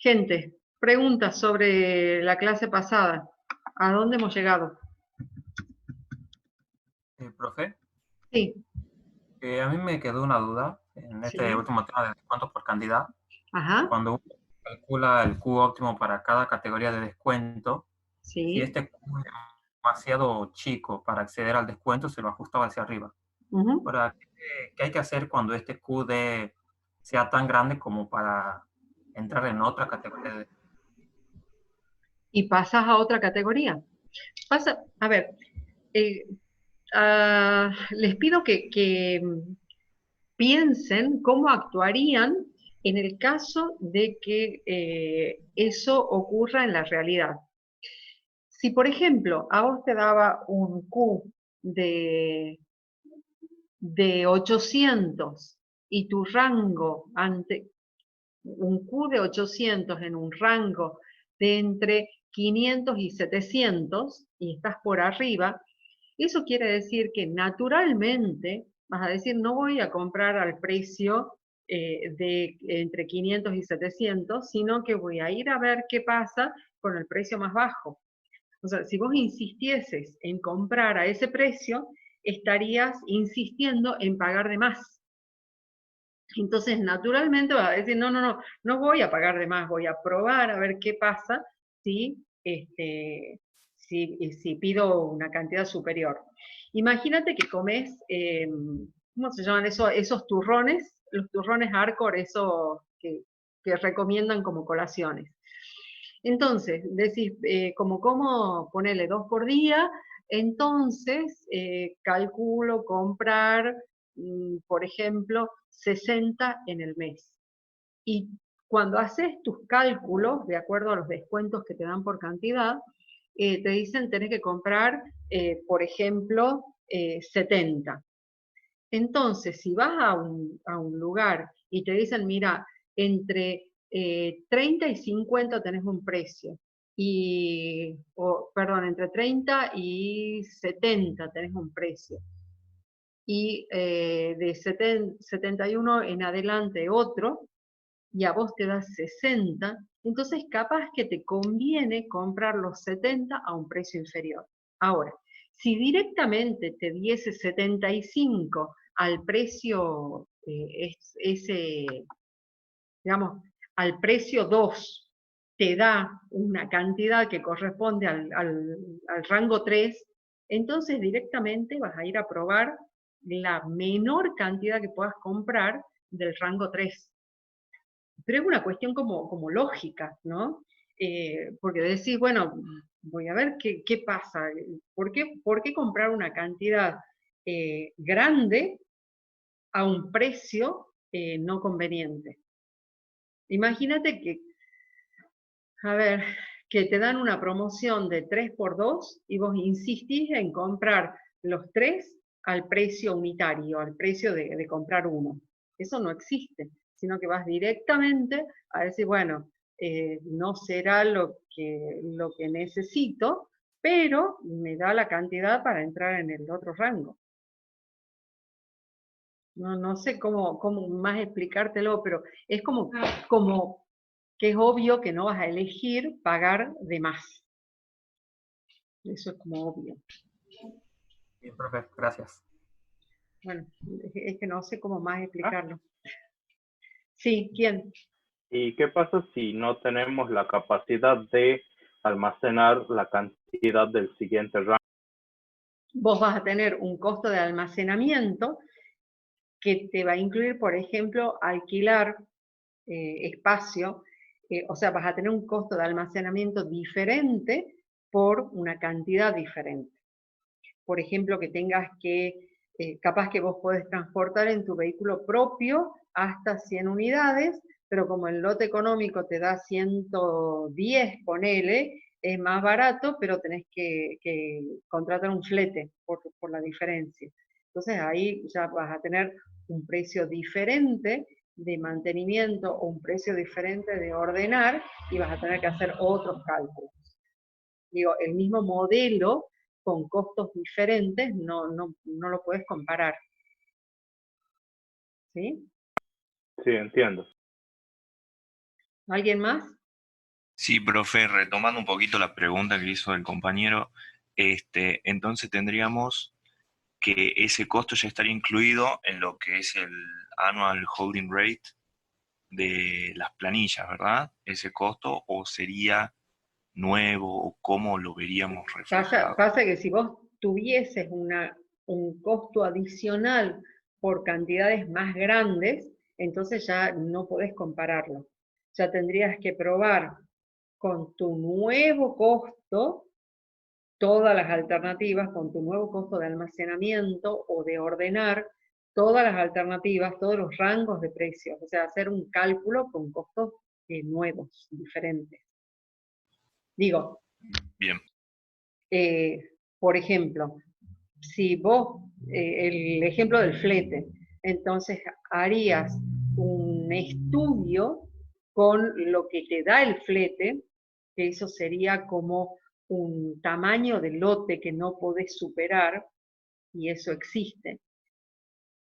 Gente, preguntas sobre la clase pasada. ¿A dónde hemos llegado? Profe, Sí, a mí me quedó una duda en este sí, último tema de descuento por cantidad. ajá, Cuando uno calcula el Q óptimo para cada categoría de descuento, si sí, este Q es demasiado chico para acceder al descuento, se lo ajustaba hacia arriba. ujú. Ahora, ¿qué hay que hacer cuando este sea tan grande como para entrar en otra categoría de descuento? Y pasas a otra categoría. A ver, eh, les pido que piensen cómo actuarían en el caso de que eso ocurra en la realidad. Si, por ejemplo, a vos te daba un Q de de 800 y tu rango ante un Q de 800 en un rango de entre 500 y 700 y estás por arriba, eso quiere decir que naturalmente vas a decir no voy a comprar al precio de entre 500 y 700, sino que voy a ir a ver qué pasa con el precio más bajo. O sea, si vos insistieses en comprar a ese precio, estarías insistiendo en pagar de más. Entonces, naturalmente vas a decir, no, no, no, no voy a pagar de más, voy a probar a ver qué pasa si, si pido una cantidad superior. Imagínate que comes, ¿cómo se llaman eso? Esos turrones, los turrones Arcor, esos que recomiendan como colaciones. Entonces, decís, como ponele 2 por día, entonces calculo comprar, por ejemplo, 60 en el mes. Y cuando haces tus cálculos, de acuerdo a los descuentos que te dan por cantidad, te dicen tenés que comprar, por ejemplo, 70. Entonces, si vas a un lugar y te dicen, mira, entre 30 y 50 tenés un precio, perdón, entre 30 y 70 tenés un precio, y de 71 en adelante otro, y a vos te das 60, entonces capaz que te conviene comprar los 70 a un precio inferior. Ahora, si directamente te diese 75 al precio, ese, digamos, al precio 2, te da una cantidad que corresponde al rango 3, entonces directamente vas a ir a probar la menor cantidad que puedas comprar del rango 3. Pero es una cuestión como lógica, ¿no? Porque decís, bueno, voy a ver qué pasa, por qué comprar una cantidad grande a un precio no conveniente? Imagínate que, a ver, que te dan una promoción de 3 por 2 y vos insistís en comprar los 3 al precio unitario, al precio de comprar uno. Eso no existe, sino que vas directamente a decir, bueno, no será lo que necesito, pero me da la cantidad para entrar en el otro rango. No, no sé cómo más explicártelo, pero es como que es obvio que no vas a elegir pagar de más. Eso es como obvio. Bien, profe, gracias. Bueno, es que no sé cómo más Ah, explicarlo. Sí, ¿quién? ¿y qué pasa si no tenemos la capacidad de almacenar la cantidad del siguiente rango? Vos vas a tener un costo de almacenamiento que te va a incluir, por ejemplo, alquilar espacio, o sea, vas a tener un costo de almacenamiento diferente por una cantidad diferente. Por ejemplo, que tengas capaz que vos podés transportar en tu vehículo propio hasta 100 unidades, pero como el lote económico te da 110, ponele, es más barato, pero tenés que contratar un flete por la diferencia. Entonces ahí ya vas a tener un precio diferente de mantenimiento o un precio diferente de ordenar y vas a tener que hacer otros cálculos. Digo, el mismo modelo con costos diferentes no lo puedes comparar. ¿Sí? Sí, entiendo. ¿Alguien más? Sí, profe, retomando un poquito la pregunta que hizo el compañero, entonces tendríamos que ese costo ya estaría incluido en lo que es el annual holding rate de las planillas, ¿verdad? Ese costo, o sería nuevo, o cómo lo veríamos reflejado. Pasa que si vos tuvieses un costo adicional por cantidades más grandes, entonces ya no podés compararlo. Ya tendrías que probar con tu nuevo costo todas las alternativas, con tu nuevo costo de almacenamiento o de ordenar todas las alternativas, todos los rangos de precios. O sea, hacer un cálculo con costos nuevos, diferentes. Digo, Bien, por ejemplo, si vos, el ejemplo del flete, entonces harías un estudio con lo que te da el flete, que eso sería como un tamaño de lote que no podés superar, y eso existe.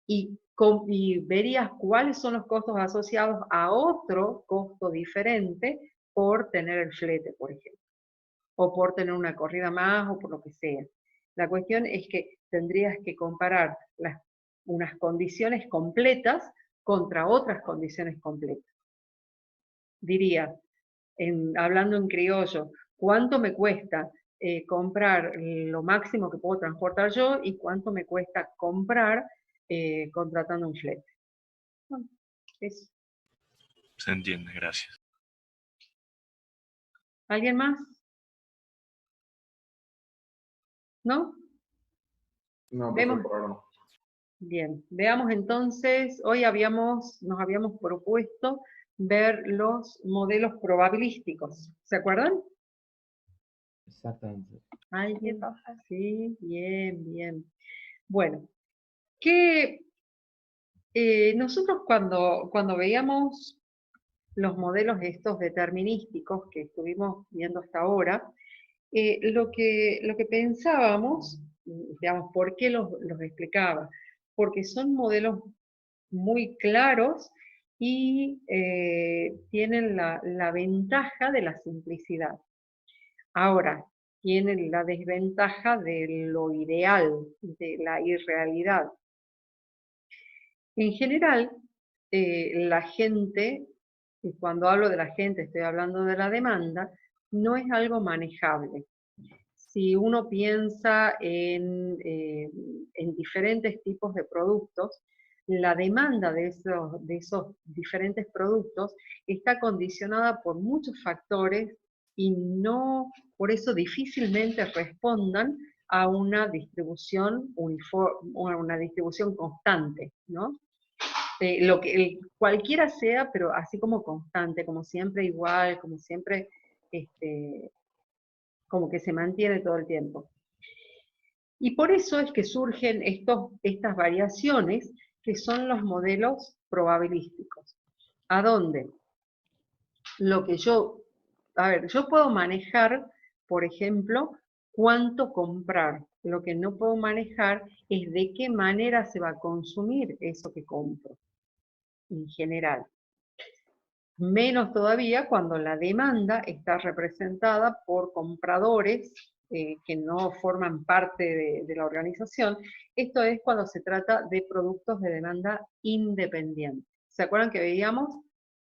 Y verías cuáles son los costos asociados a otro costo diferente por tener el flete, por ejemplo, o por tener una corrida más, o por lo que sea. La cuestión es que tendrías que comparar unas condiciones completas contra otras condiciones completas. Diría, hablando en criollo, ¿cuánto me cuesta comprar lo máximo que puedo transportar yo y cuánto me cuesta comprar contratando un flete? Bueno, eso. se entiende, gracias. ¿Alguien más? ¿No? No, Vemos. por ahora no. Bien, veamos entonces, hoy nos habíamos propuesto ver los modelos probabilísticos. ¿Se acuerdan? Exactamente. ¿Alguien? Sí, bien, bien. Bueno, nosotros cuando veíamos los modelos estos determinísticos que estuvimos viendo hasta ahora, lo que pensábamos, digamos, ¿por qué los explicaba? Porque son modelos muy claros y tienen la ventaja de la simplicidad. Ahora, tienen la desventaja de lo ideal, de la irrealidad. En general, la gente, y cuando hablo de la gente estoy hablando de la demanda, no es algo manejable. Si uno piensa en diferentes tipos de productos, la demanda de esos diferentes productos está condicionada por muchos factores y no, por eso difícilmente respondan a una distribución uniforme, una distribución constante, ¿no? Cualquiera sea, pero así como constante, como siempre igual, como siempre como que se mantiene todo el tiempo. Y por eso es que surgen estas variaciones que son los modelos probabilísticos. ¿A dónde? Yo puedo manejar, por ejemplo, cuánto comprar. Lo que no puedo manejar es de qué manera se va a consumir eso que compro, en general. Menos todavía cuando la demanda está representada por compradores que no forman parte de la organización. Esto es cuando se trata de productos de demanda independiente. ¿Se acuerdan que veíamos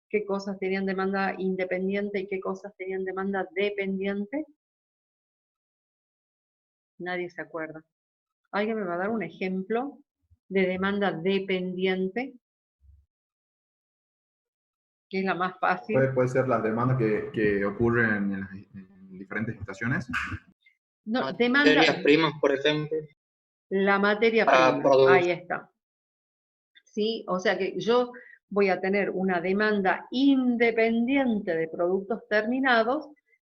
qué cosas tenían demanda independiente y qué cosas tenían demanda dependiente? Nadie se acuerda. ¿Alguien me va a dar un ejemplo de demanda dependiente? Que es la más fácil. Puede ser las demandas que ocurren en diferentes estaciones. No, Materias primas, por ejemplo. La materia prima, ahí está. ¿Sí? O sea que yo voy a tener una demanda independiente de productos terminados,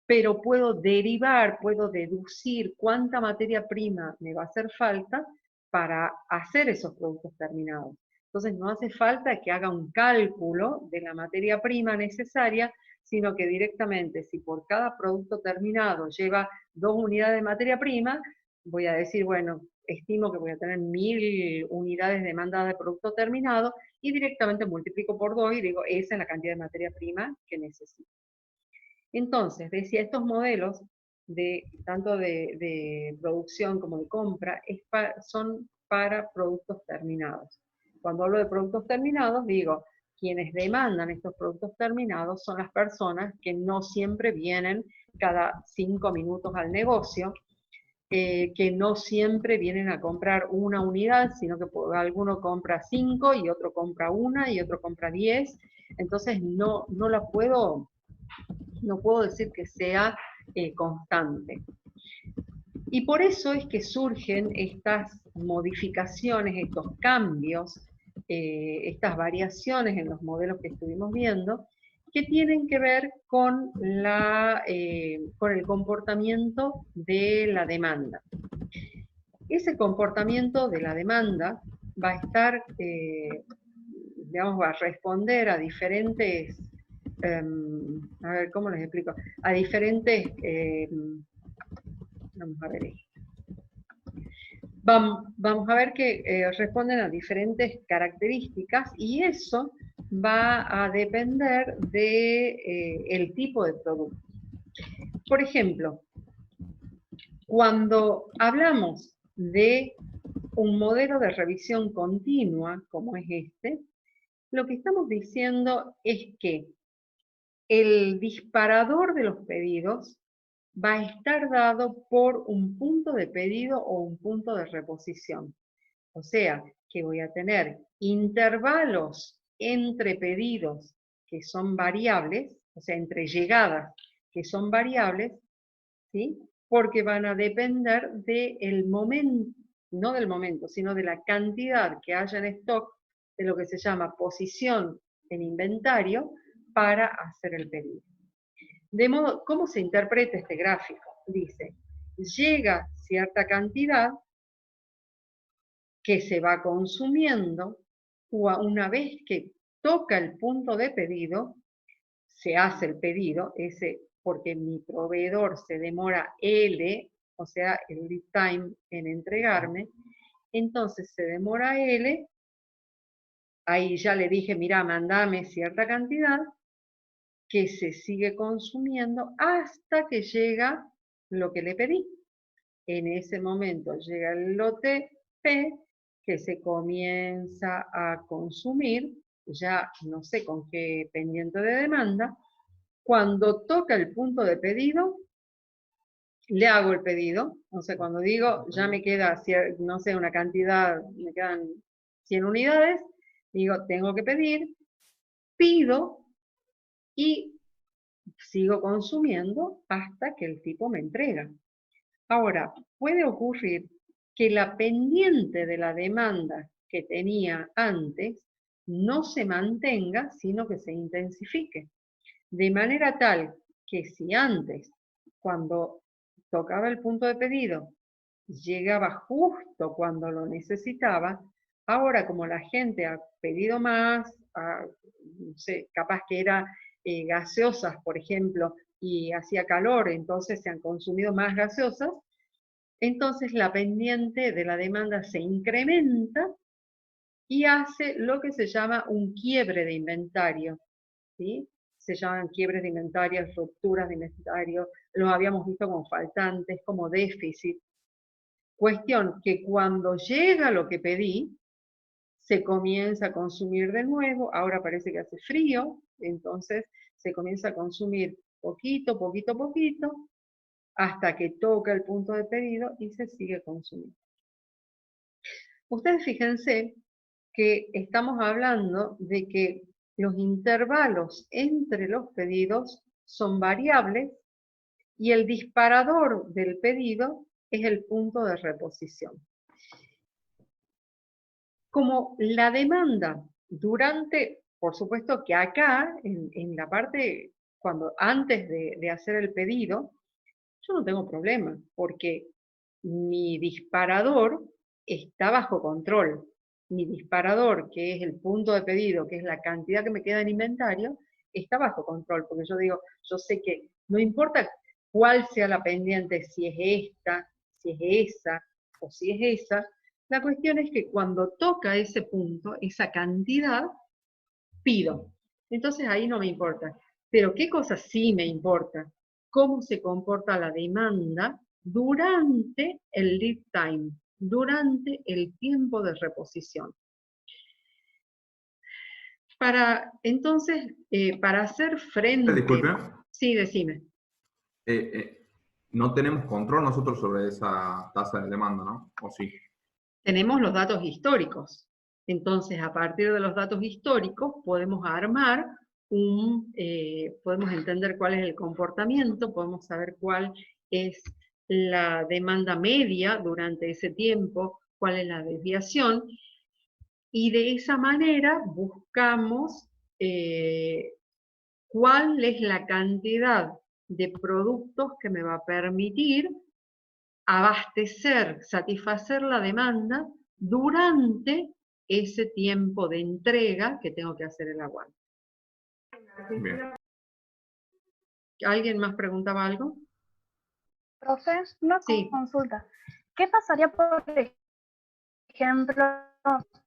pero puedo derivar, puedo deducir cuánta materia prima me va a hacer falta para hacer esos productos terminados. Entonces no hace falta que haga un cálculo de la materia prima necesaria, sino que directamente, si por cada producto terminado lleva 2 unidades de materia prima, voy a decir, bueno, estimo que voy a tener 1000 unidades de demanda de producto terminado y directamente multiplico por 2 y digo, esa es la cantidad de materia prima que necesito. Entonces, decía, estos modelos, tanto de producción como de compra, son para productos terminados. Cuando hablo de productos terminados, digo, quienes demandan estos productos terminados son las personas que no siempre vienen cada 5 minutos al negocio, que no siempre vienen a comprar una unidad, sino que alguno compra 5 y otro compra 1 y otro compra 10. Entonces no puedo decir que sea constante. Y por eso es que surgen estas modificaciones, estos cambios, estas variaciones en los modelos que estuvimos viendo, que tienen que ver con el comportamiento de la demanda. Ese comportamiento de la demanda va a estar, digamos, va a responder a diferentes, a ver, ¿cómo les explico? A diferentes, vamos a ver esto. Vamos a ver que responden a diferentes características y eso va a depender del tipo de producto. Por ejemplo, cuando hablamos de un modelo de revisión continua, como es este, lo que estamos diciendo es que el disparador de los pedidos va a estar dado por un punto de pedido o un punto de reposición. O sea, que voy a tener intervalos entre pedidos que son variables, o sea, entre llegadas que son variables, ¿sí? Porque van a depender del momento, no del momento, sino de la cantidad que haya en stock, de lo que se llama posición en inventario, para hacer el pedido. De modo, ¿cómo se interpreta este gráfico? Dice, llega cierta cantidad que se va consumiendo, una vez que toca el punto de pedido, se hace el pedido, porque mi proveedor se demora L, o sea, el lead time en entregarme, entonces se demora L, ahí ya le dije, mira, mandame cierta cantidad, que se sigue consumiendo hasta que llega lo que le pedí. En ese momento llega el lote P, que se comienza a consumir, ya no sé con qué pendiente de demanda. Cuando toca el punto de pedido, le hago el pedido. O sea, cuando digo, ya me queda, no sé, una cantidad, me quedan 100 unidades, digo, tengo que pedir, pido y sigo consumiendo hasta que el tipo me entrega. Ahora, puede ocurrir que la pendiente de la demanda que tenía antes no se mantenga, sino que se intensifique. De manera tal que si antes, cuando tocaba el punto de pedido, llegaba justo cuando lo necesitaba, ahora como la gente ha pedido más, no sé, capaz que era gaseosas, por ejemplo, y hacía calor, entonces se han consumido más gaseosas, entonces la pendiente de la demanda se incrementa y hace lo que se llama un quiebre de inventario, ¿sí? Se llaman quiebres de inventario, rupturas de inventario, los habíamos visto como faltantes, como déficit. Cuestión que cuando llega lo que pedí, se comienza a consumir de nuevo, ahora parece que hace frío, entonces se comienza a consumir poquito, poquito, poquito, hasta que toca el punto de pedido y se sigue consumiendo. Ustedes fíjense que estamos hablando de que los intervalos entre los pedidos son variables y el disparador del pedido es el punto de reposición. Como la demanda durante, por supuesto que acá, en la parte, antes de hacer el pedido, yo no tengo problema, porque mi disparador está bajo control. Mi disparador, que es el punto de pedido, que es la cantidad que me queda en inventario, está bajo control, porque yo digo, yo sé que no importa cuál sea la pendiente, si es esta, si es esa, o si es esa, la cuestión es que cuando toca ese punto, esa cantidad, pido. Entonces ahí no me importa. Pero ¿qué cosa sí me importa? Cómo se comporta la demanda durante el lead time, durante el tiempo de reposición. Entonces, para hacer frente... Disculpe. Sí, decime. No tenemos control nosotros sobre esa tasa de demanda, ¿no? ¿O sí? Tenemos los datos históricos. Entonces, a partir de los datos históricos, podemos armar podemos entender cuál es el comportamiento, podemos saber cuál es la demanda media durante ese tiempo, cuál es la desviación, y de esa manera buscamos cuál es la cantidad de productos que me va a permitir abastecer, satisfacer la demanda durante ese tiempo de entrega que tengo que hacer el aguante. Bien. ¿Alguien más preguntaba algo? Profe, una Sí. consulta. ¿Qué pasaría, por ejemplo,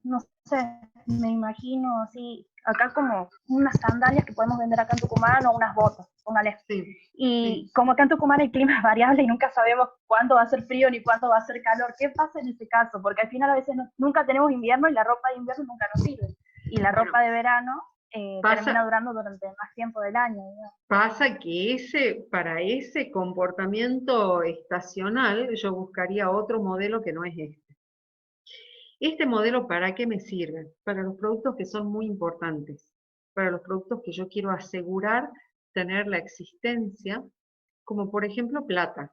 no sé, me imagino así, acá como unas sandalias que podemos vender acá en Tucumán o unas botas, póngale. Sí. Y Sí. como acá en Tucumán el clima es variable y nunca sabemos cuándo va a ser frío ni cuándo va a ser calor, ¿qué pasa en ese caso? Porque al final a veces nunca tenemos invierno y la ropa de invierno nunca nos sirve. Y la Bueno, ropa de verano pasa- termina durando durante más tiempo del año, ¿no? Pasa que para ese comportamiento estacional yo buscaría otro modelo que no es este. Este modelo, ¿para qué me sirve? Para los productos que son muy importantes, para los productos que yo quiero asegurar tener la existencia, como por ejemplo plata.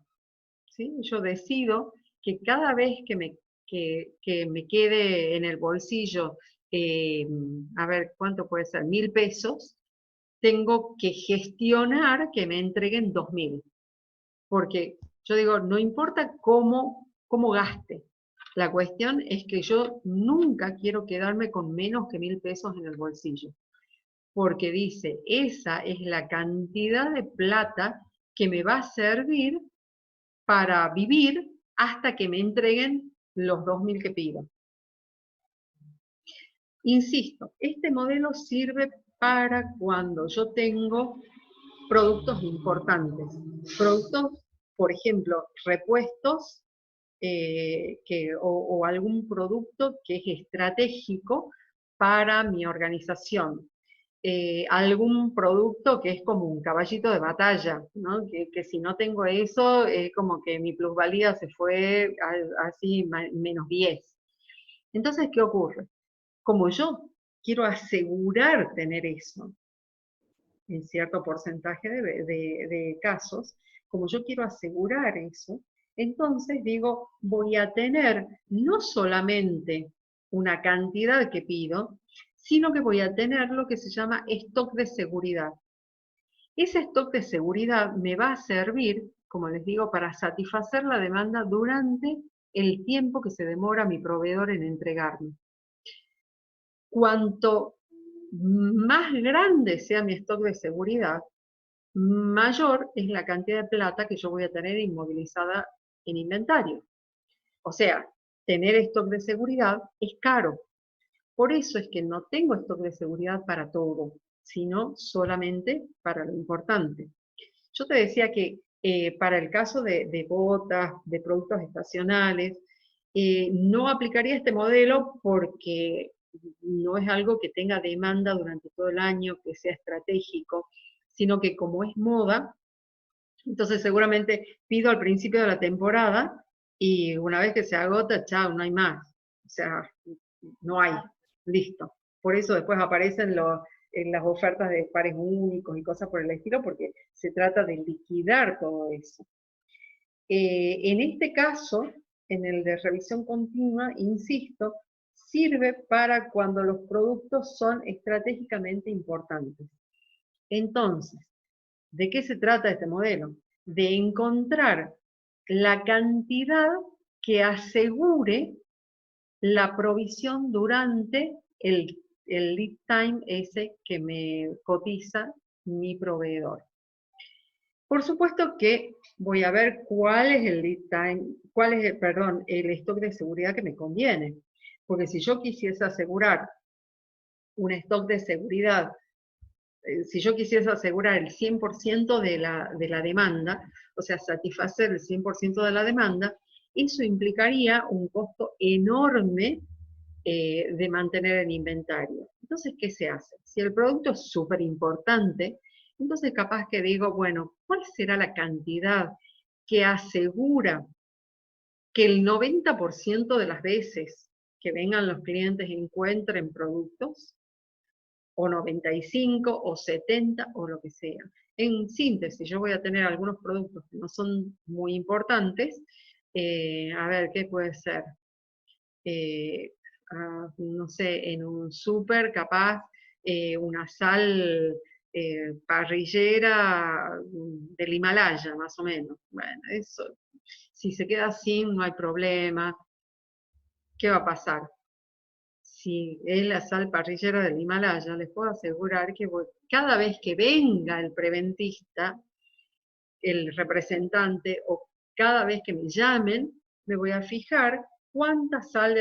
¿Sí? Yo decido que cada vez que me quede en el bolsillo, a ver, ¿cuánto puede ser? 1.000 pesos, tengo que gestionar que me entreguen 2.000. Porque yo digo, no importa cómo gaste, la cuestión es que yo nunca quiero quedarme con menos que 1.000 pesos en el bolsillo. Porque dice, esa es la cantidad de plata que me va a servir para vivir hasta que me entreguen los 2.000 que pido. Insisto, este modelo sirve para cuando yo tengo productos importantes. Productos, por ejemplo, repuestos o algún producto que es estratégico para mi organización. Algún producto que es como un caballito de batalla, ¿no? Que si no tengo eso, es como que mi plusvalía se fue así menos 10. Entonces, ¿qué ocurre? Como yo quiero asegurar tener eso, en cierto porcentaje de casos, como yo quiero asegurar eso, entonces digo, voy a tener no solamente una cantidad que pido, sino que voy a tener lo que se llama stock de seguridad. Ese stock de seguridad me va a servir, como les digo, para satisfacer la demanda durante el tiempo que se demora mi proveedor en entregarme. Cuanto más grande sea mi stock de seguridad, mayor es la cantidad de plata que yo voy a tener inmovilizada en inventario. O sea, tener stock de seguridad es caro. Por eso es que no tengo stock de seguridad para todo, sino solamente para lo importante. Yo te decía que para el caso de botas, de productos estacionales, no aplicaría este modelo porque no es algo que tenga demanda durante todo el año, que sea estratégico, sino que como es moda, entonces seguramente pido al principio de la temporada y una vez que se agota, chao, no hay más. O sea, no hay, listo. Por eso después aparecen en las ofertas de pares únicos y cosas por el estilo, porque se trata de liquidar todo eso. En este caso, en el de revisión continua, insisto, sirve para cuando los productos son estratégicamente importantes. Entonces, ¿de qué se trata este modelo? De encontrar la cantidad que asegure la provisión durante el lead time ese que me cotiza mi proveedor. Por supuesto que voy a ver cuál es el lead time, el stock de seguridad que me conviene. Porque si yo quisiese asegurar un stock de seguridad si yo quisiese asegurar el 100% de la demanda, o sea, satisfacer el 100% de la demanda, eso implicaría un costo enorme de mantener el inventario. Entonces, ¿qué se hace? Si el producto es súper importante, entonces capaz que digo, bueno, ¿cuál será la cantidad que asegura que el 90% de las veces que vengan los clientes encuentren productos? O 95, o 70, o lo que sea. En síntesis, yo voy a tener algunos productos que no son muy importantes. A ver, ¿qué puede ser? No sé, en un súper capaz una sal parrillera del Himalaya, más o menos. Bueno, eso, si se queda sin, no hay problema. ¿Qué va a pasar? Si es la sal parrillera del Himalaya, les puedo asegurar que cada vez que venga el preventista, el representante, o cada vez que me llamen, me voy a fijar cuánta sal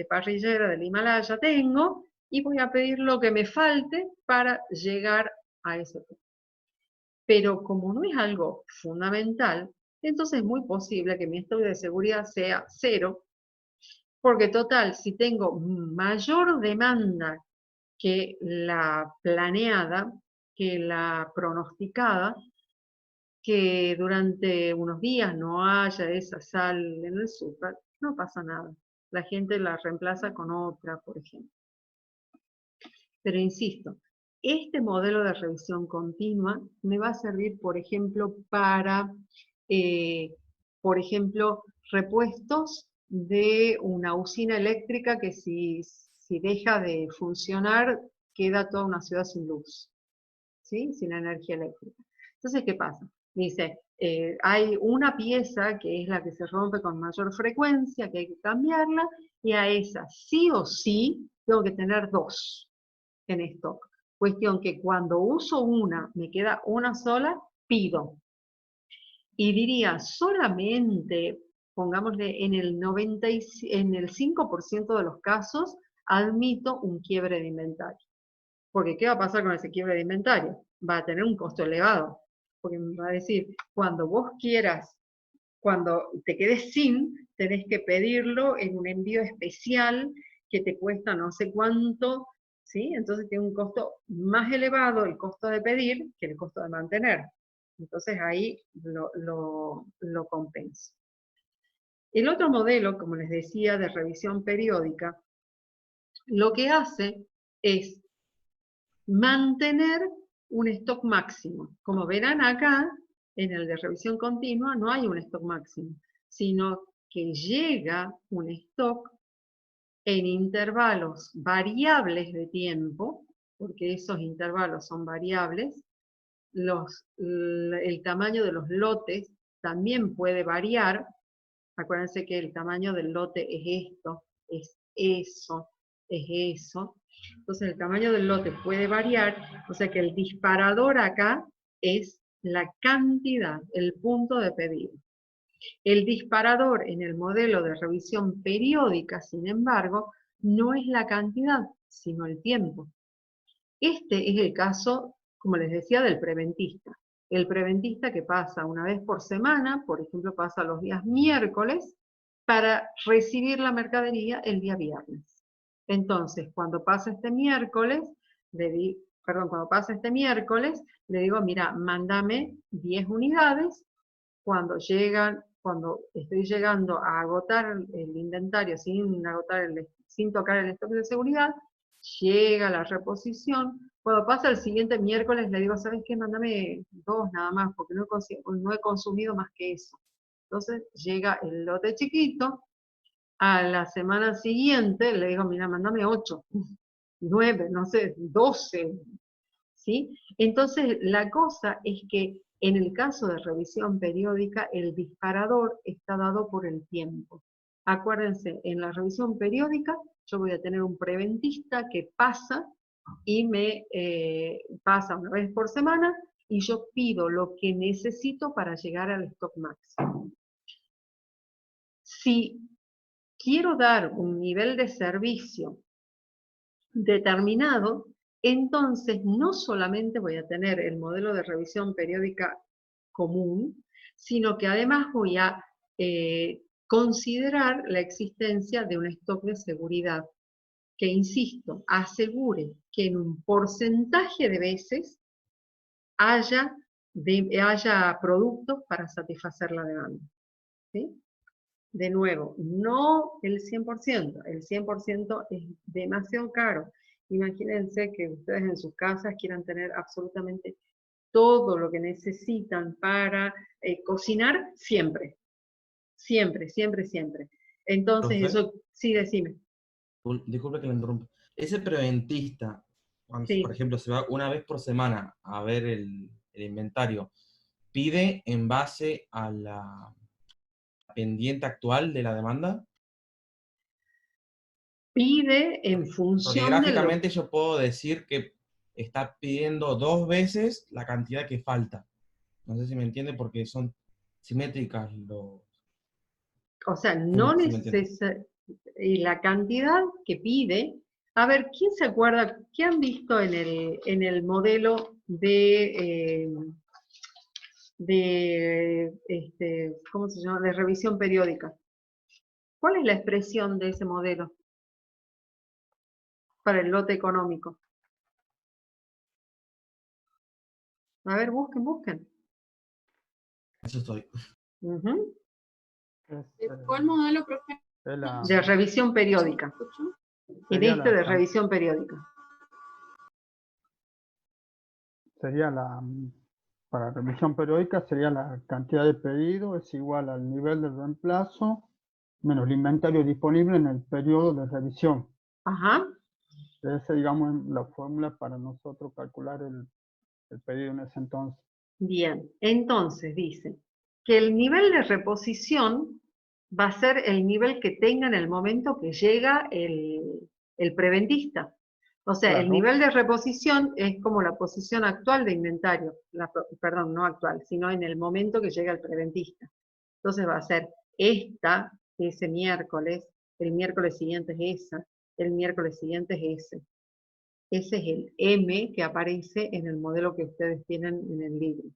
parrillera del Himalaya tengo y voy a pedir lo que me falte para llegar a ese punto. Pero como no es algo fundamental, entonces es muy posible que mi stock de seguridad sea 0, porque total, si tengo mayor demanda que la planeada, que la pronosticada, que durante unos días no haya esa sal en el súper, no pasa nada. La gente la reemplaza con otra, por ejemplo. Pero insisto, este modelo de revisión continua me va a servir, por ejemplo, para, repuestos de una usina eléctrica que si deja de funcionar, queda toda una ciudad sin luz, ¿sí? Sin energía eléctrica. Entonces, ¿qué pasa? Dice, hay una pieza que es la que se rompe con mayor frecuencia, que hay que cambiarla, y a esa sí o sí tengo que tener 2 en stock. Cuestión que cuando uso una, me queda una sola, pido. Y diría, solamente, pongámosle, en el 5% de los casos, admito un quiebre de inventario. Porque ¿qué va a pasar con ese quiebre de inventario? Va a tener un costo elevado. Porque me va a decir, cuando vos quieras, cuando te quedes sin, tenés que pedirlo en un envío especial que te cuesta no sé cuánto, ¿sí? Entonces tiene un costo más elevado el costo de pedir que el costo de mantener. Entonces ahí lo compenso. El otro modelo, como les decía, de revisión periódica, lo que hace es mantener un stock máximo. Como verán acá, en el de revisión continua no hay un stock máximo, sino que llega un stock en intervalos variables de tiempo, porque esos intervalos son variables. El tamaño de los lotes también puede variar. Acuérdense que el tamaño del lote es esto, es eso, es eso. Entonces el tamaño del lote puede variar, o sea que el disparador acá es la cantidad, el punto de pedido. El disparador en el modelo de revisión periódica, sin embargo, no es la cantidad, sino el tiempo. Este es el caso, como les decía, del preventista. El preventista que pasa una vez por semana, por ejemplo, pasa los días miércoles, para recibir la mercadería el día viernes. Entonces, cuando pasa este miércoles, le digo, mira, mándame 10 unidades. Cuando estoy llegando a agotar el inventario sin tocar el stock de seguridad, llega la reposición. Cuando pasa el siguiente miércoles, le digo, ¿sabes qué? Mándame 2 nada más, porque no he consumido más que eso. Entonces llega el lote chiquito. A la semana siguiente le digo, mira, mándame 8, 9, no sé, 12. ¿Sí? Entonces la cosa es que en el caso de revisión periódica, el disparador está dado por el tiempo. Acuérdense, en la revisión periódica yo voy a tener un preventista que pasa y me pasa una vez por semana y yo pido lo que necesito para llegar al stock máximo. Si quiero dar un nivel de servicio determinado, entonces no solamente voy a tener el modelo de revisión periódica común, sino que además voy a considerar la existencia de un stock de seguridad que, insisto, asegure que en un porcentaje de veces haya productos para satisfacer la demanda. ¿Sí? De nuevo, no el 100%, el 100% es demasiado caro. Imagínense que ustedes en sus casas quieran tener absolutamente todo lo que necesitan para cocinar siempre. Siempre, siempre, siempre. Entonces, Profe, eso, sí, decime. disculpe que le interrumpa. Ese preventista, cuando, por Sí. ejemplo, se va una vez por semana a ver el inventario, ¿pide en base a la pendiente actual de la demanda? Pide en Porque función de lo... gráficamente yo puedo decir que está pidiendo 2 veces la cantidad que falta. No sé si me entiende porque son simétricas los... O sea, Sí no me entiende. necesita... Y la cantidad que pide... A ver, ¿quién se acuerda? ¿Qué han visto en el modelo de ¿cómo se llama? De revisión periódica? ¿Cuál es la expresión de ese modelo para el lote económico? A ver, busquen, busquen. Eso estoy. Ujú. ¿Cuál modelo, profe? De revisión periódica. En este de revisión periódica. Sería para revisión periódica sería la cantidad de pedido es igual al nivel de reemplazo menos el inventario disponible en el periodo de revisión. Ajá. Esa, digamos, es la fórmula para nosotros calcular el pedido en ese entonces. Bien, entonces dice que el nivel de reposición va a ser el nivel que tenga en el momento que llega el preventista. O sea, el Claro. nivel de reposición es como la posición actual de inventario, perdón, no actual, sino en el momento que llega el preventista. Entonces va a ser ese miércoles, el miércoles siguiente es esa, el miércoles siguiente es ese. Ese es el M que aparece en el modelo que ustedes tienen en el libro.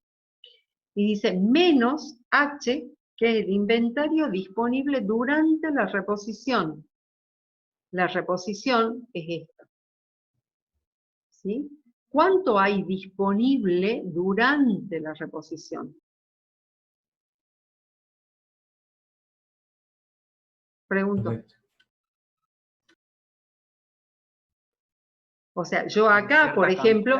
Y dice menos H, que es el inventario disponible durante la reposición. La reposición es esta. ¿Sí? ¿Cuánto hay disponible durante la reposición? Pregunto. Correcto. O sea, yo acá, por ejemplo...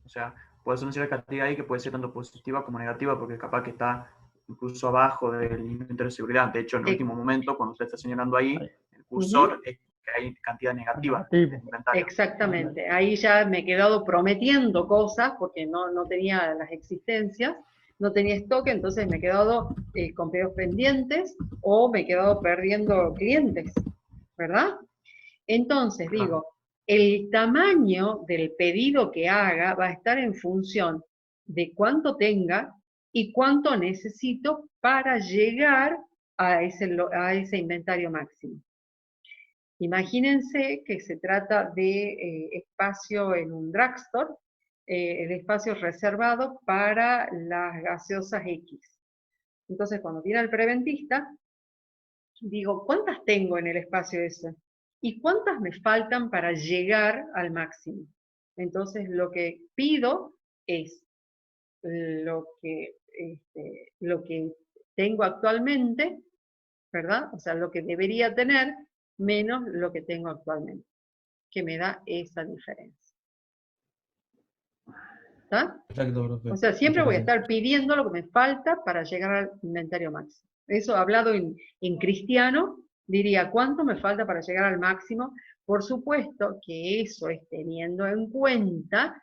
O sea, puede ser una cierta cantidad ahí que puede ser tanto positiva como negativa, porque capaz que está incluso abajo del inventario de seguridad. De hecho, en el último momento, cuando usted está señalando ahí, el cursor es que hay cantidad negativa del inventario. Exactamente. Ahí ya me he quedado prometiendo cosas, porque no tenía las existencias, no tenía stock, entonces me he quedado con pedidos pendientes, o me he quedado perdiendo clientes, ¿verdad? Entonces, digo, el tamaño del pedido que haga va a estar en función de cuánto tenga y cuánto necesito para llegar a ese inventario máximo. Imagínense que se trata de espacio en un drugstore, el espacio reservado para las gaseosas X. Entonces, cuando viene el preventista, digo, ¿cuántas tengo en el espacio ese? ¿Y cuántas me faltan para llegar al máximo? Entonces, lo que pido es lo que tengo actualmente, ¿verdad? O sea, lo que debería tener menos lo que tengo actualmente, que me da esa diferencia. ¿Está? Perfecto, profe. O sea, siempre voy a Muchas estar pidiendo lo que me falta para llegar al inventario máximo. Eso hablado en cristiano, diría, ¿cuánto me falta para llegar al máximo? Por supuesto que eso es teniendo en cuenta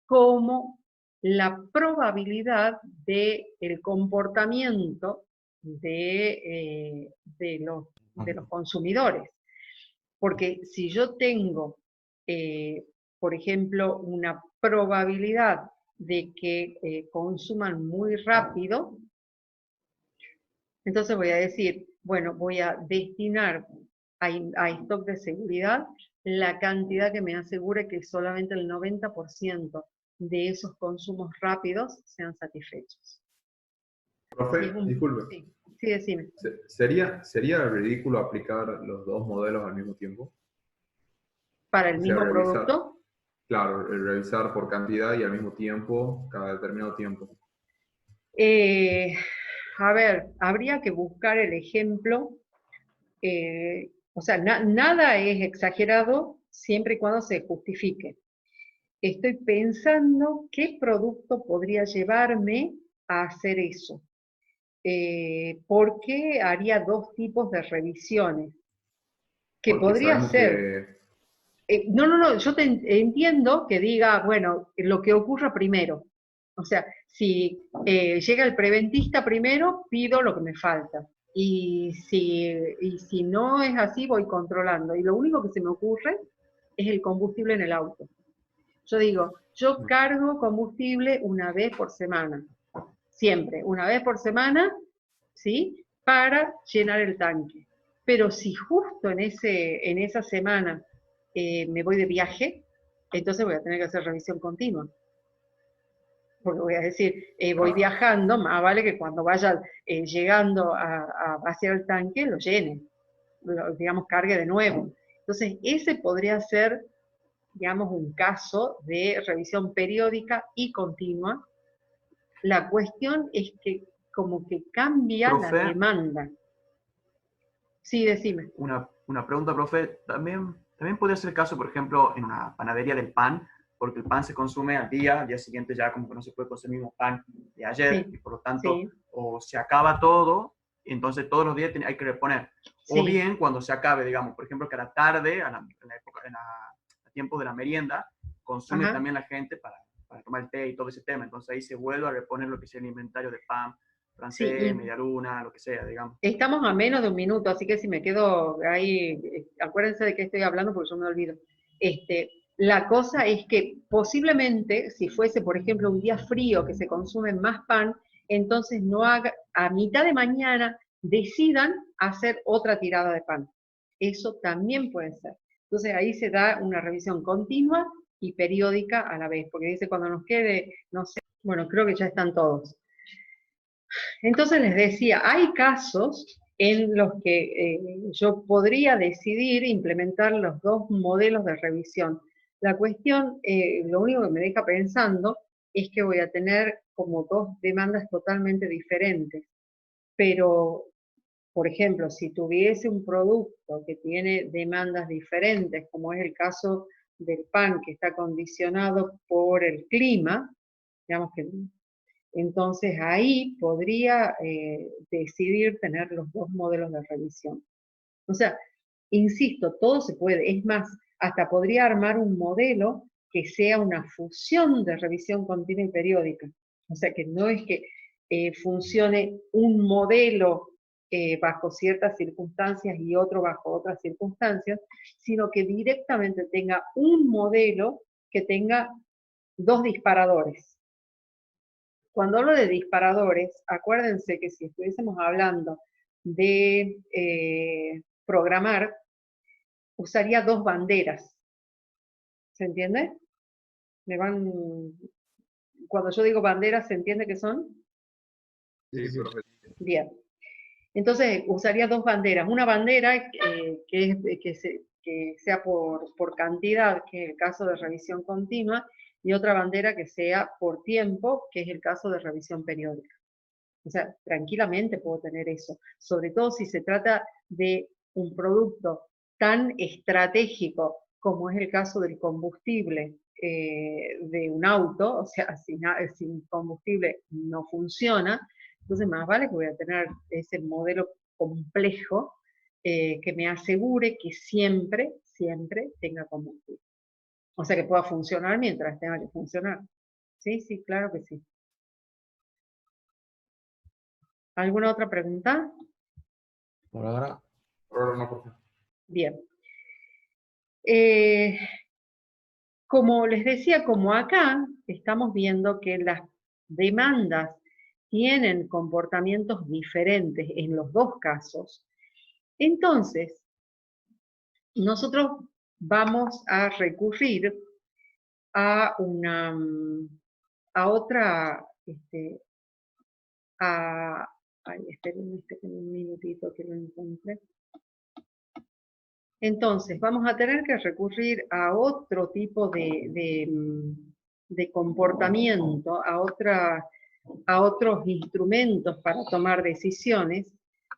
como la probabilidad del comportamiento de los consumidores. Porque si yo tengo, por ejemplo, una probabilidad de que consuman muy rápido, entonces voy a decir, bueno, voy a destinar a stock de seguridad la cantidad que me asegure que solamente el 90% de esos consumos rápidos sean satisfechos. Profe, disculpe. Sí, sí, decime. ¿Sería ridículo aplicar los dos modelos al mismo tiempo? ¿Para el O sea, mismo revisar, producto? claro, revisar por cantidad y al mismo tiempo, cada determinado tiempo. A ver, habría que buscar el ejemplo. O sea, nada es exagerado siempre y cuando se justifique. Estoy pensando qué producto podría llevarme a hacer eso. Porque haría dos tipos de revisiones. Que Porque podría sabemos ser... que... no, yo entiendo que diga, bueno, lo que ocurra primero. O sea, si llega el preventista primero, pido lo que me falta. Y si no es así, voy controlando. Y lo único que se me ocurre es el combustible en el auto. Yo digo, yo cargo combustible una vez por semana. Siempre, una vez por semana, ¿sí? Para llenar el tanque. Pero si justo en esa semana me voy de viaje, entonces voy a tener que hacer revisión continua. Porque voy a decir, voy viajando, más vale que cuando vaya llegando a vaciar el tanque, lo llene, digamos, cargue de nuevo. Entonces, ese podría ser, digamos, un caso de revisión periódica y continua. La cuestión es que como que cambia la Profe. demanda. Sí, decime. Una pregunta, profe. También podría ser el caso, por ejemplo, en una panadería del pan, porque el pan se consume al día siguiente ya como que no se puede consumir el mismo pan de ayer, Sí, y por lo tanto, sí. o se acaba todo, y entonces todos los días hay que reponer. O Sí. bien, cuando se acabe, digamos, por ejemplo, que a la tarde, a tiempo de la merienda, consume Ajá. también la gente para tomar el té y todo ese tema. Entonces ahí se vuelve a reponer lo que es el inventario de pan francés, Sí, y media luna, lo que sea, digamos. estamos a menos de un minuto, así que si me quedo ahí, acuérdense de qué estoy hablando porque yo me olvido. La cosa es que posiblemente, si fuese, por ejemplo, un día frío que se consume más pan, entonces no haga, a mitad de mañana decidan hacer otra tirada de pan. Eso también puede ser. Entonces ahí se da una revisión continua y periódica a la vez, porque dice cuando nos quede, no sé, bueno, creo que ya están todos. Entonces les decía, hay casos en los que yo podría decidir implementar los dos modelos de revisión. La cuestión, lo único que me deja pensando es que voy a tener como dos demandas totalmente diferentes. Pero, por ejemplo, si tuviese un producto que tiene demandas diferentes, como es el caso del pan, que está condicionado por el clima, digamos que entonces ahí podría decidir tener los dos modelos de revisión. O sea, insisto, todo se puede. Es más, hasta podría armar un modelo que sea una fusión de revisión continua y periódica. O sea, que no es que funcione un modelo bajo ciertas circunstancias y otro bajo otras circunstancias, sino que directamente tenga un modelo que tenga dos disparadores. Cuando hablo de disparadores, acuérdense que si estuviésemos hablando de programar, usaría dos banderas. ¿Se entiende? Cuando yo digo banderas, ¿se entiende qué son? Sí, profe. Bien. Entonces, usaría dos banderas. Una bandera que sea por cantidad, que es el caso de revisión continua, y otra bandera que sea por tiempo, que es el caso de revisión periódica. O sea, tranquilamente puedo tener eso. Sobre todo si se trata de un producto tan estratégico como es el caso del combustible de un auto, o sea, sin combustible no funciona, entonces más vale que voy a tener ese modelo complejo que me asegure que siempre tenga combustible. O sea, que pueda funcionar mientras tenga que funcionar. Sí, sí, claro que sí. ¿Alguna otra pregunta? Por ahora. Por ahora no, profe. Bien. Como les decía, como acá estamos viendo que las demandas tienen comportamientos diferentes en los dos casos, entonces nosotros vamos a recurrir a otra, ay, esperen un minutito que lo encuentre. Entonces, vamos a tener que recurrir a otro tipo de comportamiento, a otros instrumentos para tomar decisiones,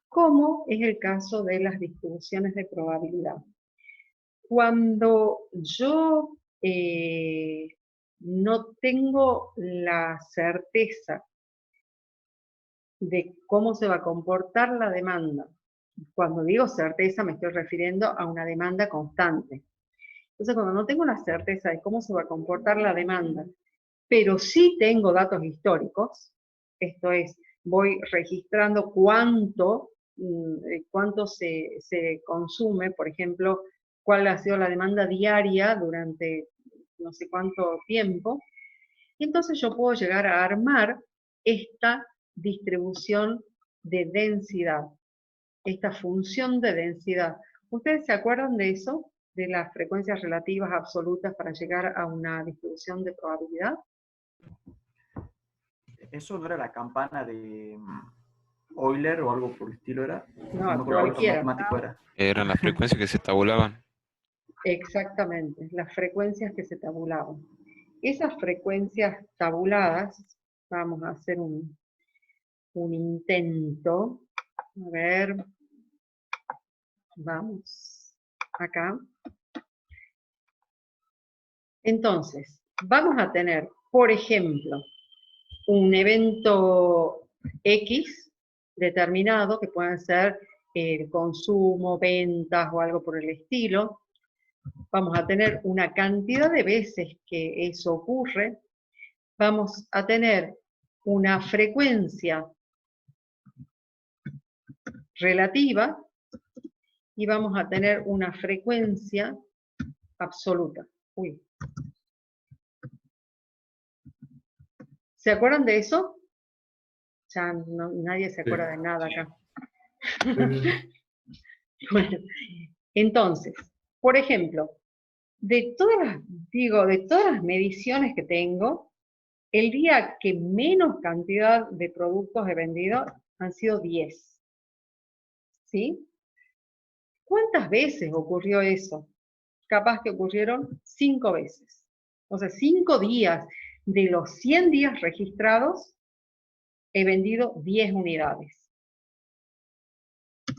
como es el caso de las distribuciones de probabilidad. Cuando yo no tengo la certeza de cómo se va a comportar la demanda, cuando digo certeza me estoy refiriendo a una demanda constante. Entonces, cuando no tengo la certeza de cómo se va a comportar la demanda, pero sí tengo datos históricos, esto es, voy registrando cuánto se consume, por ejemplo, cuál ha sido la demanda diaria durante no sé cuánto tiempo, y entonces yo puedo llegar a armar esta distribución de densidad, esta función de densidad. ¿Ustedes se acuerdan de eso? De las frecuencias relativas absolutas para llegar a una distribución de probabilidad. ¿Eso no era la campana de Euler o algo por el estilo era? No, cualquiera. Eran las frecuencias que se tabulaban. Exactamente, las frecuencias que se tabulaban. Esas frecuencias tabuladas, vamos a hacer un intento. A ver, vamos acá. Entonces, vamos a tener, por ejemplo, un evento X determinado, que pueden ser el consumo, ventas o algo por el estilo. Vamos a tener una cantidad de veces que eso ocurre. Vamos a tener una frecuencia relativa y vamos a tener una frecuencia absoluta. Uy. ¿Se acuerdan de eso? Ya nadie se acuerda de nada acá. Bueno, entonces, por ejemplo, de todas las mediciones que tengo, el día que menos cantidad de productos he vendido han sido 10. ¿Sí? ¿Cuántas veces ocurrió eso? Capaz que ocurrieron 5 veces. O sea, 5 días de los 100 días registrados, he vendido 10 unidades.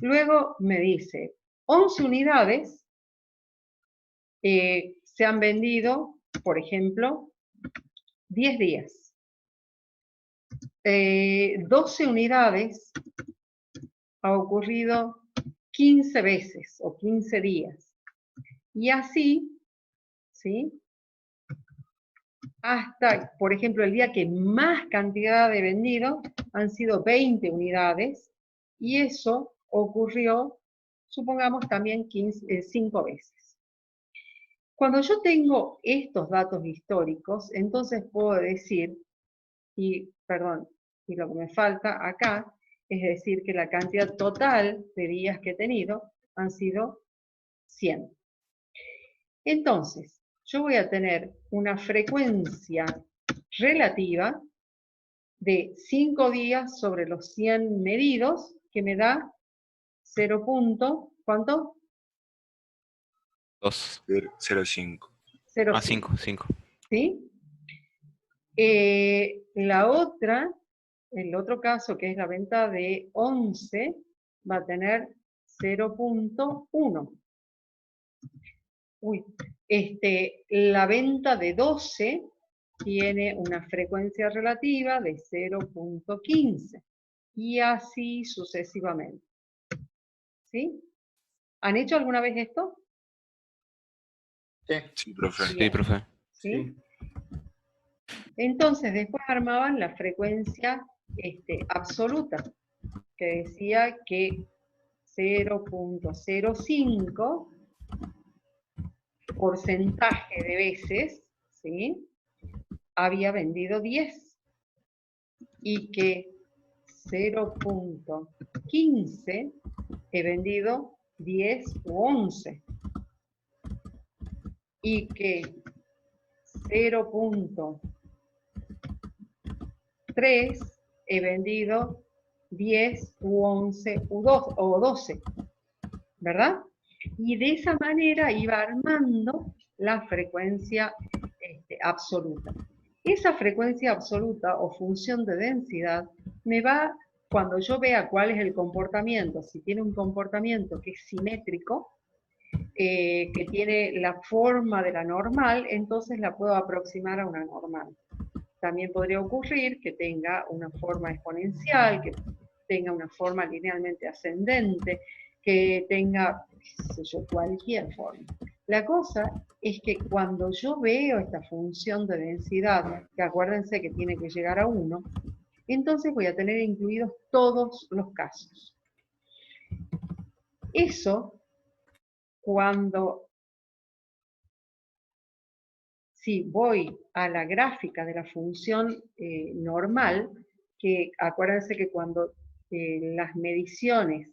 Luego me dice, 11 unidades se han vendido, por ejemplo, 10 días. 12 unidades ha ocurrido 15 veces o 15 días. Y así, ¿sí? Hasta, por ejemplo, el día que más cantidad he vendido han sido 20 unidades y eso ocurrió, supongamos, también 5 veces. Cuando yo tengo estos datos históricos, entonces puedo decir, y lo que me falta acá, es decir que la cantidad total de días que he tenido han sido 100. Entonces, yo voy a tener una frecuencia relativa de 5 días sobre los 100 medidos, que me da 0. ¿Cuánto? 0,5. 5. ¿Sí? El otro caso, que es la venta de 11, va a tener 0.1. La venta de 12 tiene una frecuencia relativa de 0.15 y así sucesivamente. ¿Sí? ¿Han hecho alguna vez esto? Sí, profe. Sí, profe. ¿Sí? Entonces, después armaban la frecuencia absoluta, que decía que 0.05 porcentaje de veces, ¿sí?, había vendido 10 y que 0.15 he vendido 10 u 11. y que 0.3 he vendido 10 u 11 o 12, ¿verdad? Y de esa manera iba armando la frecuencia absoluta. Esa frecuencia absoluta o función de densidad me va, cuando yo vea cuál es el comportamiento, si tiene un comportamiento que es simétrico, que tiene la forma de la normal, entonces la puedo aproximar a una normal. También podría ocurrir que tenga una forma exponencial, que tenga una forma linealmente ascendente, que tenga, qué sé yo, cualquier forma. La cosa es que cuando yo veo esta función de densidad, que acuérdense que tiene que llegar a 1, entonces voy a tener incluidos todos los casos. Eso, cuando, si voy a la gráfica de la función normal, que acuérdense que cuando las mediciones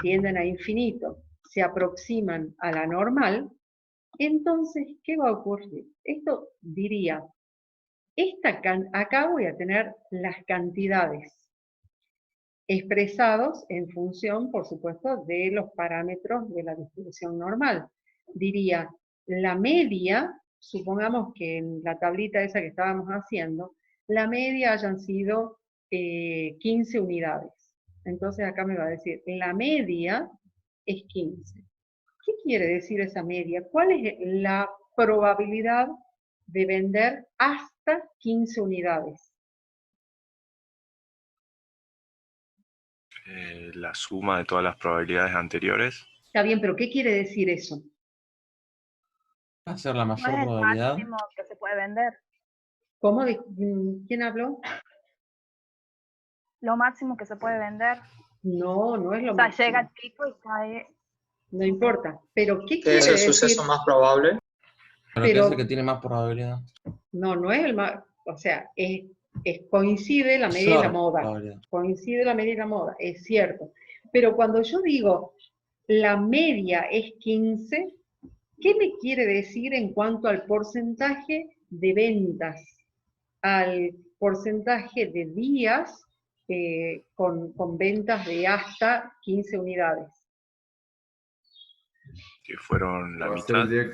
tienden a infinito, se aproximan a la normal, entonces, ¿qué va a ocurrir? Esto diría, acá voy a tener las cantidades expresados en función, por supuesto, de los parámetros de la distribución normal. Diría, la media, supongamos que en la tablita esa que estábamos haciendo, la media hayan sido 15 unidades. Entonces acá me va a decir, la media es 15. ¿Qué quiere decir esa media? ¿Cuál es la probabilidad de vender hasta 15 unidades? La suma de todas las probabilidades anteriores. Está bien, pero ¿qué quiere decir eso? Va a ser la No mayor es el probabilidad. máximo que se puede vender. ¿Cómo? ¿Quién habló? Lo máximo que se puede vender. No, no es lo O sea, máximo. llega el pico y cae. No importa. Pero ¿qué ¿Qué quiere es el decir? suceso más probable? Pero ¿qué es el que tiene más probabilidad? No, no es el más, o sea, coincide la medida y la moda. Probabilidad. Coincide la medida y la moda, es cierto. Pero cuando yo digo la media es 15, ¿qué me quiere decir en cuanto al porcentaje de ventas? Al porcentaje de días con ventas de hasta 15 unidades. Que fueron la Va a ser mitad.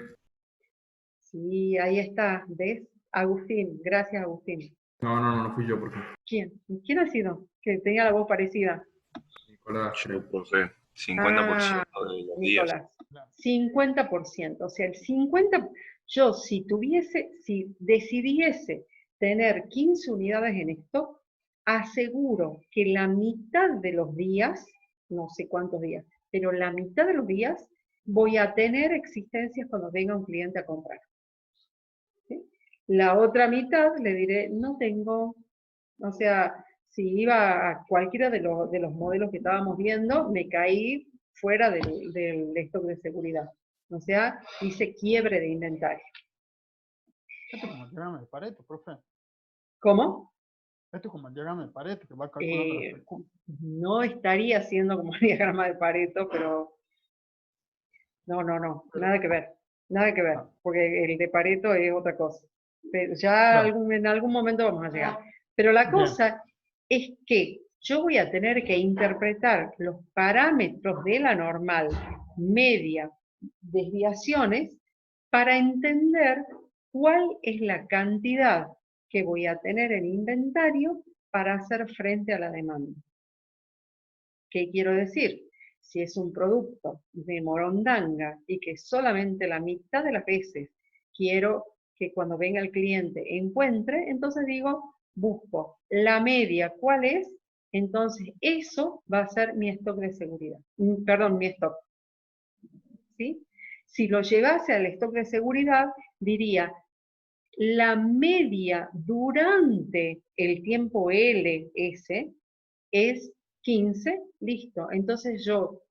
Sí, ahí está, ¿ves? Agustín, gracias Agustín. No fui yo, por favor. ¿Quién? ¿Quién ha sido? Que tenía la voz parecida. Nicolás, Yo, profe, 50% de los días. Nicolás, 50%. O sea, el 50%, yo si decidiese tener 15 unidades en stock, aseguro que la mitad de los días, no sé cuántos días, pero la mitad de los días voy a tener existencias cuando venga un cliente a comprar. ¿Sí? La otra mitad le diré, no tengo, o sea, si iba a cualquiera de los modelos que estábamos viendo, me caí fuera del stock de seguridad. O sea, hice quiebre de inventario. Esto es como el diagrama de Pareto, profe. ¿Cómo? Esto es como el diagrama de Pareto, que va calculando la frecuencia. No estaría siendo como el diagrama de Pareto, pero no, nada que ver. Nada que ver, porque el de Pareto es otra cosa. Pero ya en algún momento vamos a llegar. Pero la cosa es que yo voy a tener que interpretar los parámetros de la normal, media, desviaciones, para entender cuál es la cantidad que voy a tener en inventario para hacer frente a la demanda. ¿Qué quiero decir? Si es un producto de morondanga y que solamente la mitad de las veces quiero que cuando venga el cliente encuentre, entonces digo, busco la media, ¿cuál es? Entonces eso va a ser mi stock de seguridad. Perdón, mi stock. ¿Sí? Si lo llevase al stock de seguridad, diría, la media durante el tiempo LS es 15, listo. Entonces yo,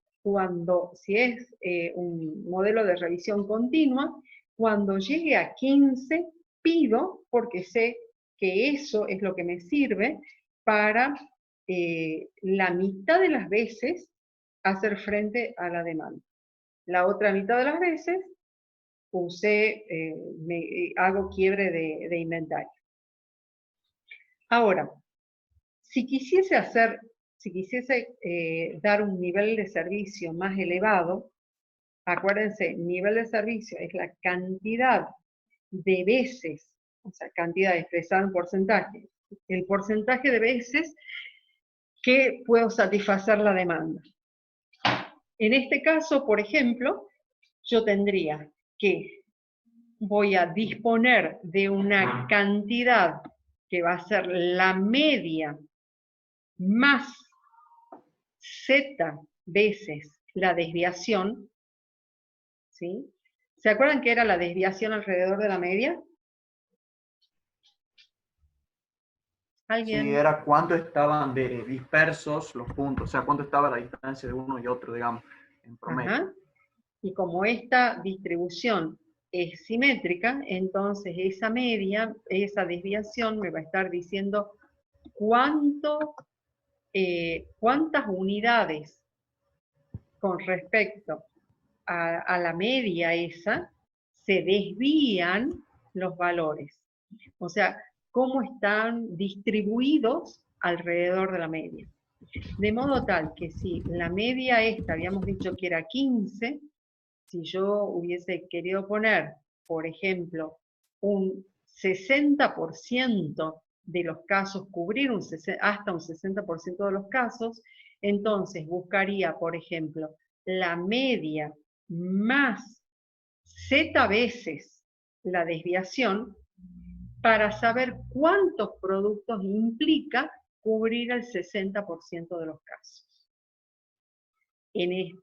si es un modelo de revisión continua, cuando llegue a 15, pido, porque sé que eso es lo que me sirve para la mitad de las veces hacer frente a la demanda. La otra mitad de las veces hago quiebre de inventario. Ahora, si quisiese dar un nivel de servicio más elevado, acuérdense, nivel de servicio es la cantidad de veces, o sea, cantidad expresada en porcentaje, el porcentaje de veces que puedo satisfacer la demanda. En este caso, por ejemplo, yo tendría que voy a disponer de una cantidad que va a ser la media más z veces la desviación, ¿sí? ¿Se acuerdan que era la desviación alrededor de la media? ¿Alguien? Sí, era cuánto estaban de dispersos los puntos, o sea, cuánto estaba la distancia de uno y otro, digamos, en promedio. Ajá. Y como esta distribución es simétrica, entonces esa media, esa desviación me va a estar diciendo cuántas unidades con respecto a la media esa se desvían los valores. O sea, cómo están distribuidos alrededor de la media. De modo tal que si la media esta habíamos dicho que era 15, si yo hubiese querido poner, por ejemplo, un 60% de los casos, cubrir hasta un 60% de los casos, entonces buscaría, por ejemplo, la media más z veces la desviación para saber cuántos productos implica cubrir el 60% de los casos.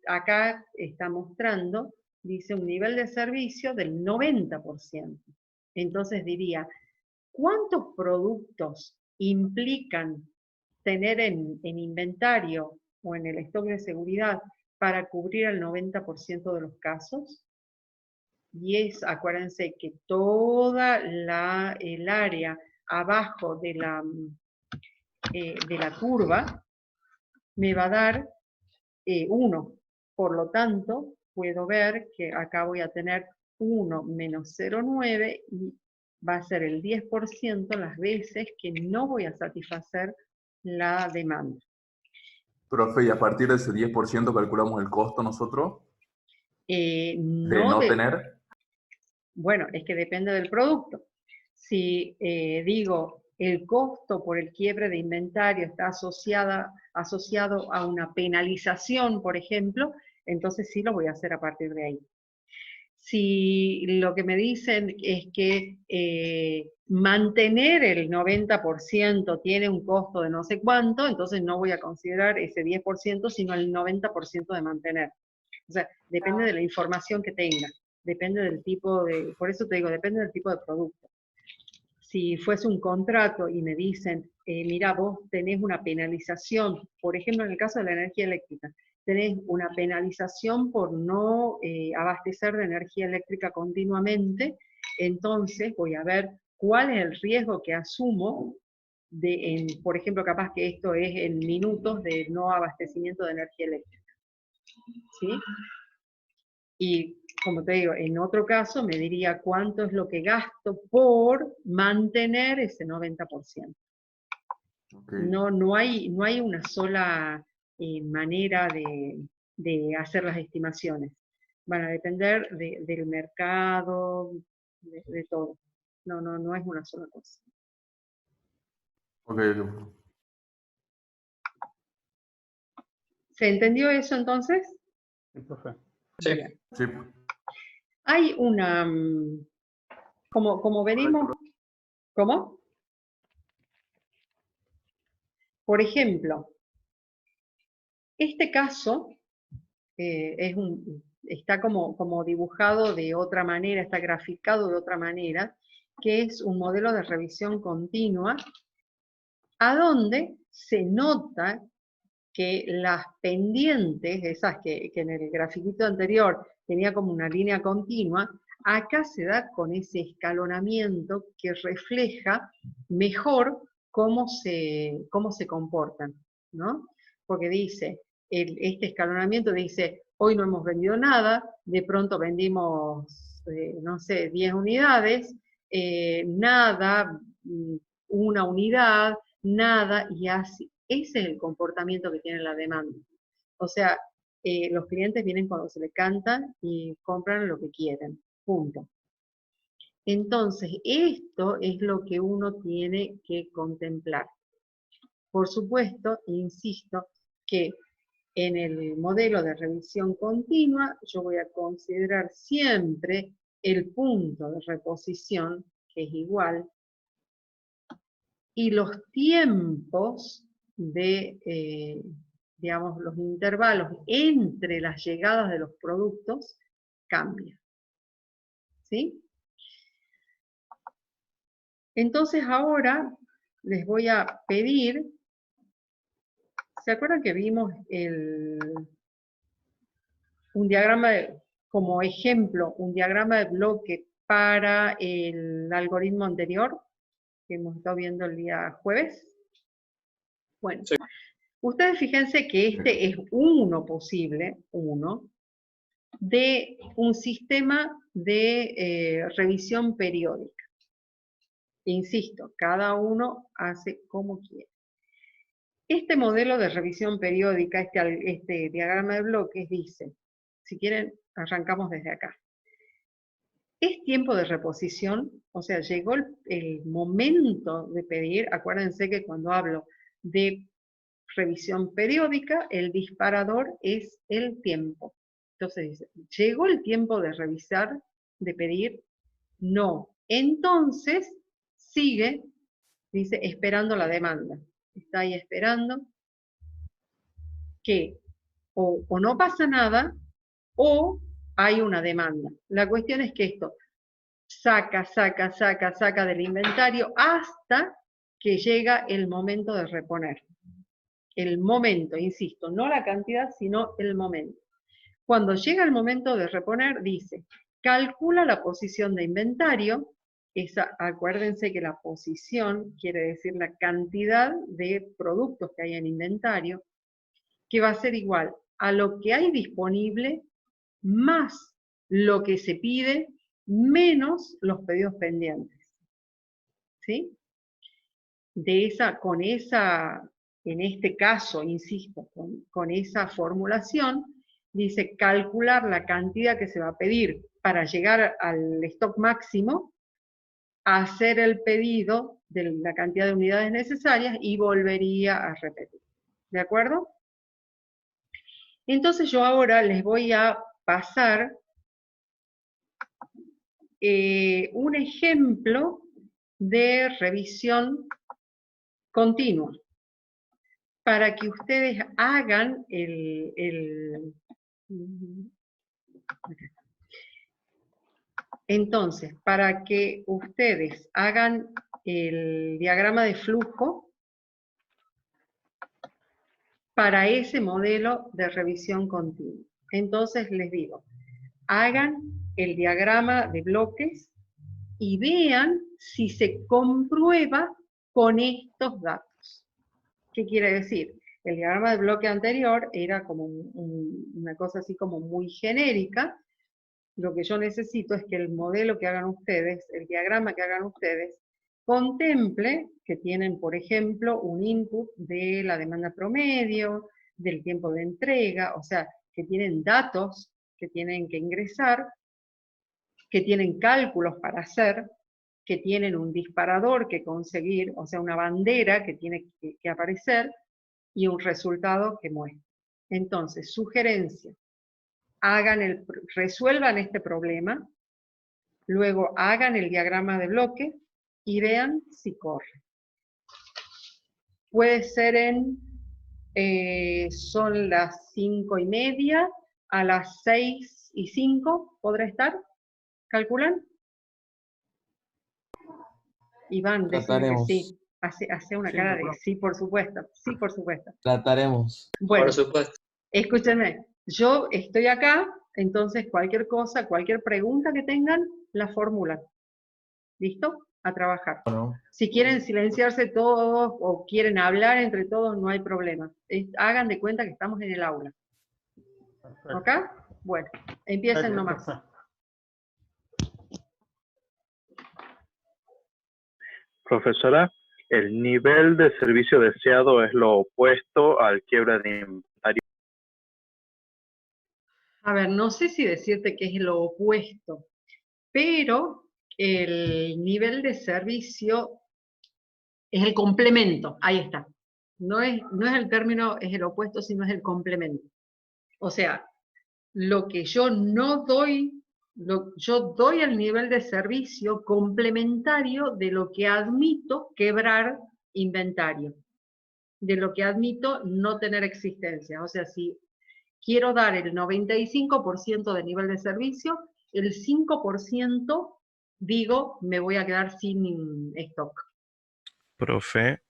Acá está mostrando, dice un nivel de servicio del 90%. Entonces diría, ¿cuántos productos implican tener en inventario o en el stock de seguridad para cubrir el 90% de los casos? Y acuérdense que toda el área abajo de la curva me va a dar 1. Por lo tanto, puedo ver que acá voy a tener 1 menos 0,9 y va a ser el 10% las veces que no voy a satisfacer la demanda. Profe, ¿y a partir de ese 10% calculamos el costo nosotros? ¿De no tener? Bueno, es que depende del producto. Si digo, el costo por el quiebre de inventario está asociado a una penalización, por ejemplo, entonces sí lo voy a hacer a partir de ahí. Si lo que me dicen es que mantener el 90% tiene un costo de no sé cuánto, entonces no voy a considerar ese 10%, sino el 90% de mantener. O sea, depende de la información que tenga, depende del tipo de, por eso te digo, depende del tipo de producto. Si fuese un contrato y me dicen, mira, vos tenés una penalización, por ejemplo, en el caso de la energía eléctrica, tenés una penalización por no abastecer de energía eléctrica continuamente, entonces voy a ver cuál es el riesgo que asumo, por ejemplo, capaz que esto es en minutos de no abastecimiento de energía eléctrica. ¿Sí? Y como te digo, en otro caso me diría cuánto es lo que gasto por mantener ese 90%. Okay. No hay una sola manera de hacer las estimaciones. Van a depender del mercado, de todo. No es una sola cosa. Okay. ¿Se entendió eso entonces? Sí, profe. Sí. Sí. Hay una, como venimos, ¿cómo? Por ejemplo, este caso está como dibujado de otra manera, está graficado de otra manera, que es un modelo de revisión continua, a donde se nota que las pendientes, esas que en el grafiquito anterior tenía como una línea continua, acá se da con ese escalonamiento que refleja mejor cómo se comportan, ¿no? Porque dice, este escalonamiento dice, hoy no hemos vendido nada, de pronto vendimos no sé, 10 unidades, nada, una unidad, nada, y así. Ese es el comportamiento que tiene la demanda. O sea, los clientes vienen cuando se les canta y compran lo que quieren, punto. Entonces, esto es lo que uno tiene que contemplar. Por supuesto, insisto, que en el modelo de revisión continua yo voy a considerar siempre el punto de reposición, que es igual, y los tiempos de, digamos, los intervalos entre las llegadas de los productos cambian. ¿Sí? Entonces ahora les voy a pedir, ¿se acuerdan que vimos un diagrama como ejemplo, un diagrama de bloque para el algoritmo anterior que hemos estado viendo el día jueves? Bueno, sí. Ustedes fíjense que este es uno posible, de un sistema de revisión periódica. Insisto, cada uno hace como quiere. Este modelo de revisión periódica, este diagrama de bloques dice, si quieren, arrancamos desde acá. Es tiempo de reposición, o sea, llegó el momento de pedir. Acuérdense que cuando hablo de revisión periódica, el disparador es el tiempo. Entonces dice, ¿llegó el tiempo de revisar, de pedir? No. Entonces, sigue, dice, esperando la demanda. Está ahí esperando que o no pasa nada o hay una demanda. La cuestión es que esto saca del inventario hasta que llega el momento de reponer. El momento, insisto, no la cantidad, sino el momento. Cuando llega el momento de reponer, dice, calcula la posición de inventario. Acuérdense que la posición quiere decir la cantidad de productos que hay en inventario, que va a ser igual a lo que hay disponible más lo que se pide menos los pedidos pendientes. ¿Sí? En este caso, insisto, con esa formulación, dice calcular la cantidad que se va a pedir para llegar al stock máximo, hacer el pedido de la cantidad de unidades necesarias y volvería a repetir. ¿De acuerdo? Entonces yo ahora les voy a pasar un ejemplo de revisión continua para que ustedes hagan Entonces, para que ustedes hagan el diagrama de flujo para ese modelo de revisión continua. Entonces les digo, hagan el diagrama de bloques y vean si se comprueba con estos datos. ¿Qué quiere decir? El diagrama de bloque anterior era como una cosa así como muy genérica. Lo que yo necesito es que el modelo que hagan ustedes, el diagrama que hagan ustedes, contemple que tienen, por ejemplo, un input de la demanda promedio, del tiempo de entrega, o sea, que tienen datos que tienen que ingresar, que tienen cálculos para hacer, que tienen un disparador que conseguir, o sea, una bandera que tiene que aparecer, y un resultado que muestra. Entonces, sugerencia, resuelvan este problema, luego hagan el diagrama de bloque y vean si corre. Puede ser son las 5:30, a las 6:05, ¿podrá estar? ¿Calculan? Iván, decime que sí. Hace una cara de sí, por supuesto. Sí, por supuesto. Trataremos. Bueno, por supuesto. Escúchenme, yo estoy acá, entonces cualquier cosa, cualquier pregunta que tengan, la formulan. ¿Listo? A trabajar. Bueno. Si quieren silenciarse todos o quieren hablar entre todos, no hay problema. Hagan de cuenta que estamos en el aula. ¿Ok? Bueno, empiecen nomás. Profesora, el nivel de servicio deseado es lo opuesto al quiebre de inventario. A ver, no sé si decirte que es lo opuesto, pero el nivel de servicio es el complemento, ahí está. No es el término, es el opuesto, sino es el complemento. O sea, lo que yo no doy, yo doy el nivel de servicio complementario de lo que admito quebrar inventario, de lo que admito no tener existencia. O sea, si quiero dar el 95% de nivel de servicio, el 5% digo, me voy a quedar sin stock. Profe,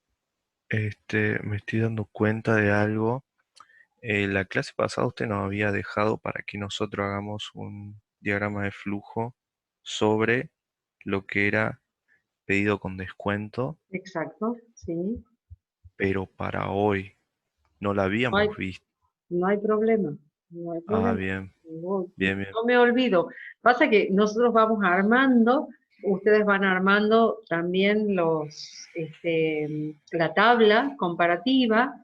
me estoy dando cuenta de algo. La clase pasada usted nos había dejado para que nosotros hagamos un diagrama de flujo sobre lo que era pedido con descuento, Exacto, sí. pero para hoy no la habíamos visto. No hay problema. No hay problema. Ah, bien. Bien. No me olvido. Pasa que nosotros vamos armando, ustedes van armando también la tabla comparativa.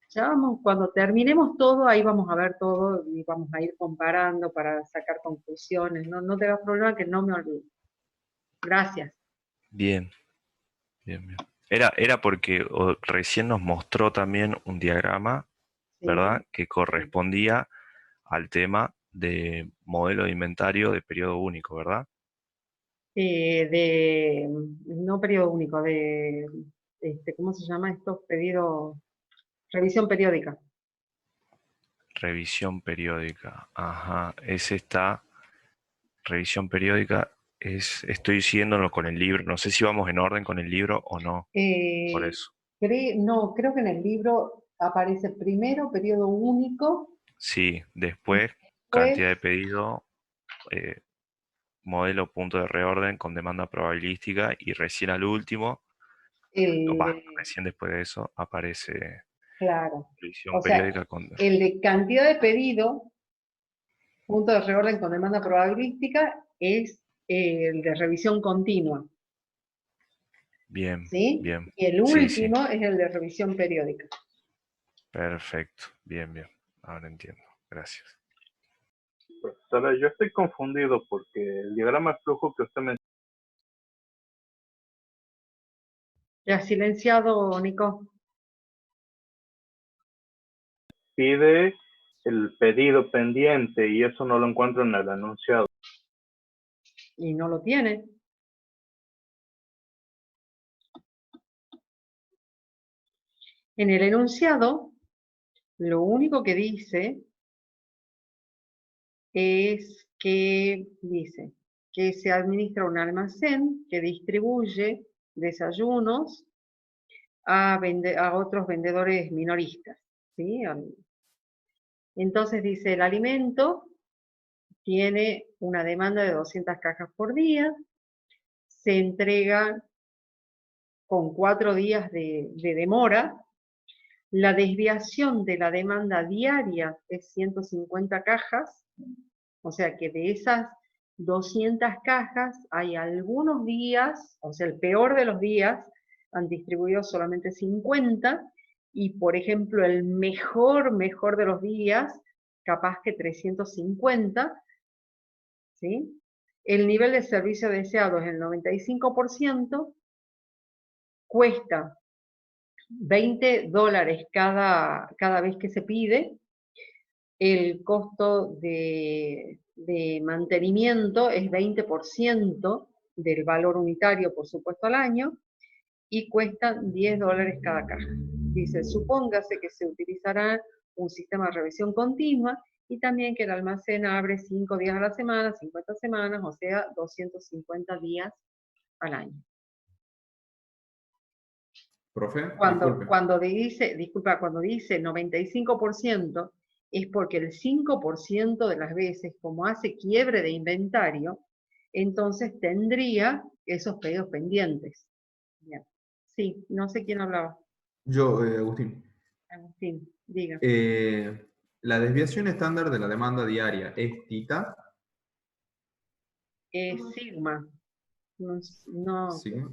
Ya vamos, cuando terminemos todo, ahí vamos a ver todo y vamos a ir comparando para sacar conclusiones. No te hagas problema que no me olvido. Gracias. Bien. Era porque recién nos mostró también un diagrama, sí, ¿verdad? Que correspondía al tema de modelo de inventario de periodo único, ¿verdad? No periodo único, ¿cómo se llama esto? Revisión periódica. Revisión periódica, ajá, revisión periódica, estoy siguiéndolo con el libro, no sé si vamos en orden con el libro o no, por eso. No, creo que en el libro aparece primero periodo único. Sí, después cantidad de pedido, modelo punto de reorden con demanda probabilística y recién al último, recién después de eso aparece revisión periódica con... El de cantidad de pedido, punto de reorden con demanda probabilística, es el de revisión continua. Bien, ¿sí? Bien. Y el último es el de revisión periódica. Perfecto, bien. Ahora entiendo. Gracias. Profesora, yo estoy confundido porque el diagrama de flujo que usted mencionó. ¿Te has silenciado, Nico? Pide el pedido pendiente y eso no lo encuentro en el enunciado. Y no lo tiene. En el enunciado, lo único que dice es que dice que se administra un almacén que distribuye desayunos a otros vendedores minoristas. ¿sí? Entonces dice, el alimento tiene una demanda de 200 cajas por día, se entrega con 4 días de demora, la desviación de la demanda diaria es 150 cajas, o sea que de esas 200 cajas hay algunos días, o sea el peor de los días, han distribuido solamente 50, y por ejemplo el mejor de los días, capaz que 350, ¿sí? El nivel de servicio deseado es el 95%, cuesta $20 cada vez que se pide, el costo de mantenimiento es 20% del valor unitario, por supuesto, al año, y cuesta $10 cada caja. Dice, supóngase que se utilizará un sistema de revisión continua y también que el almacén abre 5 días a la semana, 50 semanas, o sea, 250 días al año. Profe, cuando dice 95%, es porque el 5% de las veces, como hace quiebre de inventario, entonces tendría esos pedidos pendientes. Bien. Sí, no sé quién hablaba. Yo, Agustín. Agustín, diga. La desviación estándar de la demanda diaria es tita. Sigma. No. Sigma.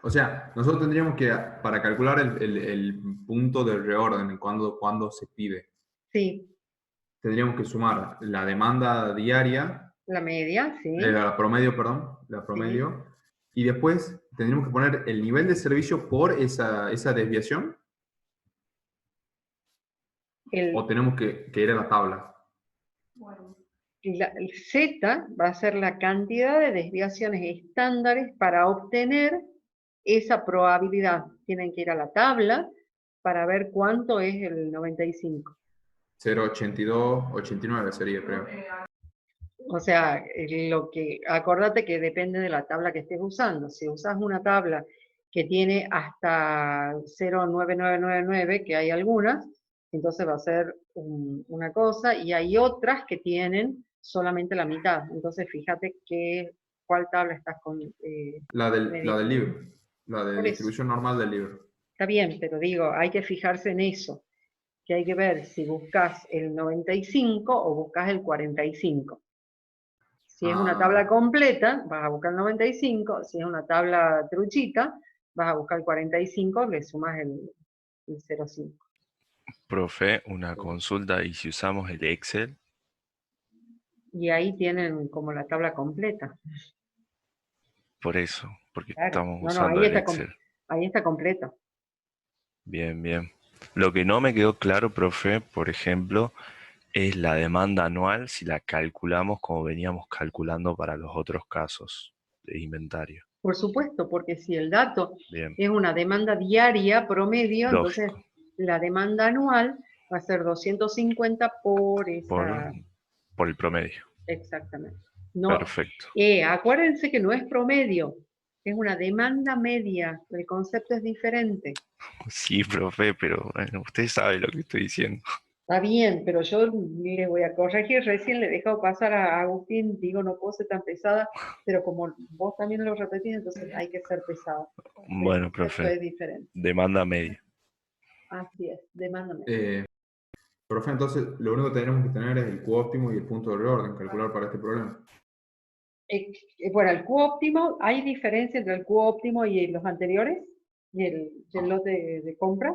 O sea, nosotros tendríamos que, para calcular el punto de reorden, cuando se pide, Sí, tendríamos que sumar la demanda diaria, la media, sí. la promedio, perdón, la promedio, y después tendríamos que poner el nivel de servicio por esa desviación, o tenemos que ir a la tabla. El Z va a ser la cantidad de desviaciones estándares para obtener esa probabilidad. Tienen que ir a la tabla para ver cuánto es el 95. 0,82, 89 sería, creo. O sea, acordate que depende de la tabla que estés usando. Si usas una tabla que tiene hasta 0,9999, que hay algunas, entonces va a ser una cosa, y hay otras que tienen solamente la mitad. Entonces fíjate cuál tabla estás con. La del libro, la de distribución normal del libro. Está bien, pero digo, hay que fijarse en eso, que hay que ver si buscas el 95 o buscas el 45. Si es una tabla completa, vas a buscar el 95, si es una tabla truchita, vas a buscar el 45, le sumas el 0,5. Profe, una consulta, ¿y si usamos el Excel? Y ahí tienen como la tabla completa. Por eso, porque Claro. estamos No, usando ahí el Excel. Ahí está completa. Bien, bien. Lo que no me quedó claro, profe, por ejemplo, es la demanda anual si la calculamos como veníamos calculando para los otros casos de inventario. Por supuesto, porque si el dato Bien. es una demanda diaria promedio, Lógico. entonces la demanda anual va a ser 250 por Por el promedio. Exactamente. No, Perfecto. acuérdense que no es promedio, es una demanda media, el concepto es diferente. Sí, profe, pero bueno, usted sabe lo que estoy diciendo. Está bien, pero yo le voy a corregir, recién le he dejado pasar a Agustín, digo, no puedo ser tan pesada, pero como vos también lo repetís, entonces hay que ser pesada. Bueno, profe, es diferente. demanda media. Así es, demanda media. Profe, entonces lo único que tenemos que tener es el Q óptimo y el punto de reorden, calcular para este problema. Bueno, el Q óptimo, ¿hay diferencia entre el Q óptimo y los anteriores? ¿Y el lote de compra?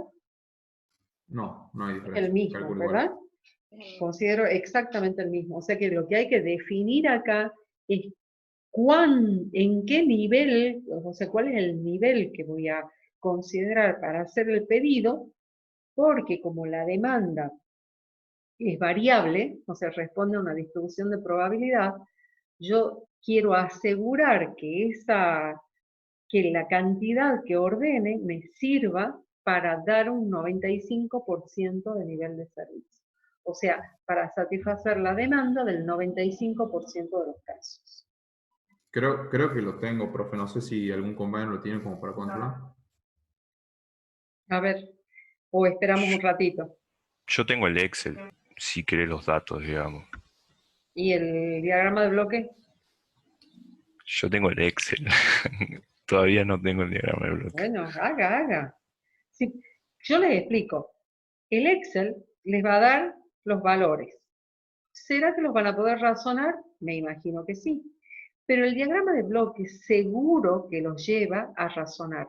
No, no hay diferencia. El mismo, ¿verdad? Considero exactamente el mismo. O sea que lo que hay que definir acá es en qué nivel, o sea, cuál es el nivel que voy a considerar para hacer el pedido, porque como la demanda es variable, o sea, responde a una distribución de probabilidad, yo quiero asegurar que la cantidad que ordene me sirva para dar un 95% de nivel de servicio. O sea, para satisfacer la demanda del 95% de los casos. Creo que lo tengo, profe. No sé si algún compañero lo tiene como para controlar. A ver, o esperamos un ratito. Yo tengo el Excel, si quiere los datos, digamos. ¿Y el diagrama de bloque? Yo tengo el Excel. Todavía no tengo el diagrama de bloque. Bueno, haga. Sí, yo les explico. El Excel les va a dar los valores. ¿Será que los van a poder razonar? Me imagino que sí. Pero el diagrama de bloque seguro que los lleva a razonar,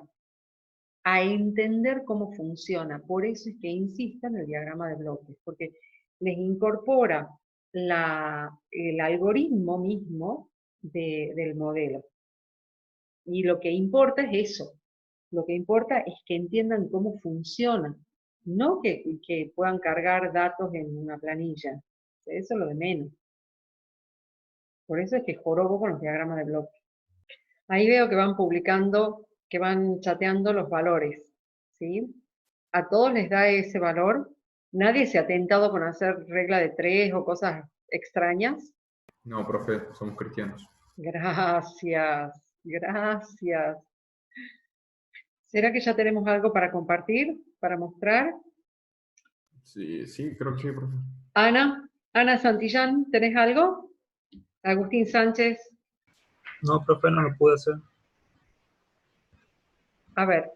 a entender cómo funciona. Por eso es que insisto en el diagrama de bloques, porque les incorpora el algoritmo mismo del modelo. Y lo que importa es eso. Lo que importa es que entiendan cómo funciona, no que puedan cargar datos en una planilla. Eso es lo de menos. Por eso es que jorobo con los diagramas de bloque. Ahí veo que van publicando, que van chateando los valores, ¿sí? A todos les da ese valor. Nadie se ha tentado con hacer regla de 3 o cosas extrañas. No, profe, somos cristianos. Gracias. ¿Será que ya tenemos algo para compartir, para mostrar? Sí, creo que sí, profe. Ana Santillán, ¿tenés algo? Agustín Sánchez. No, profe, no lo pude hacer. A ver,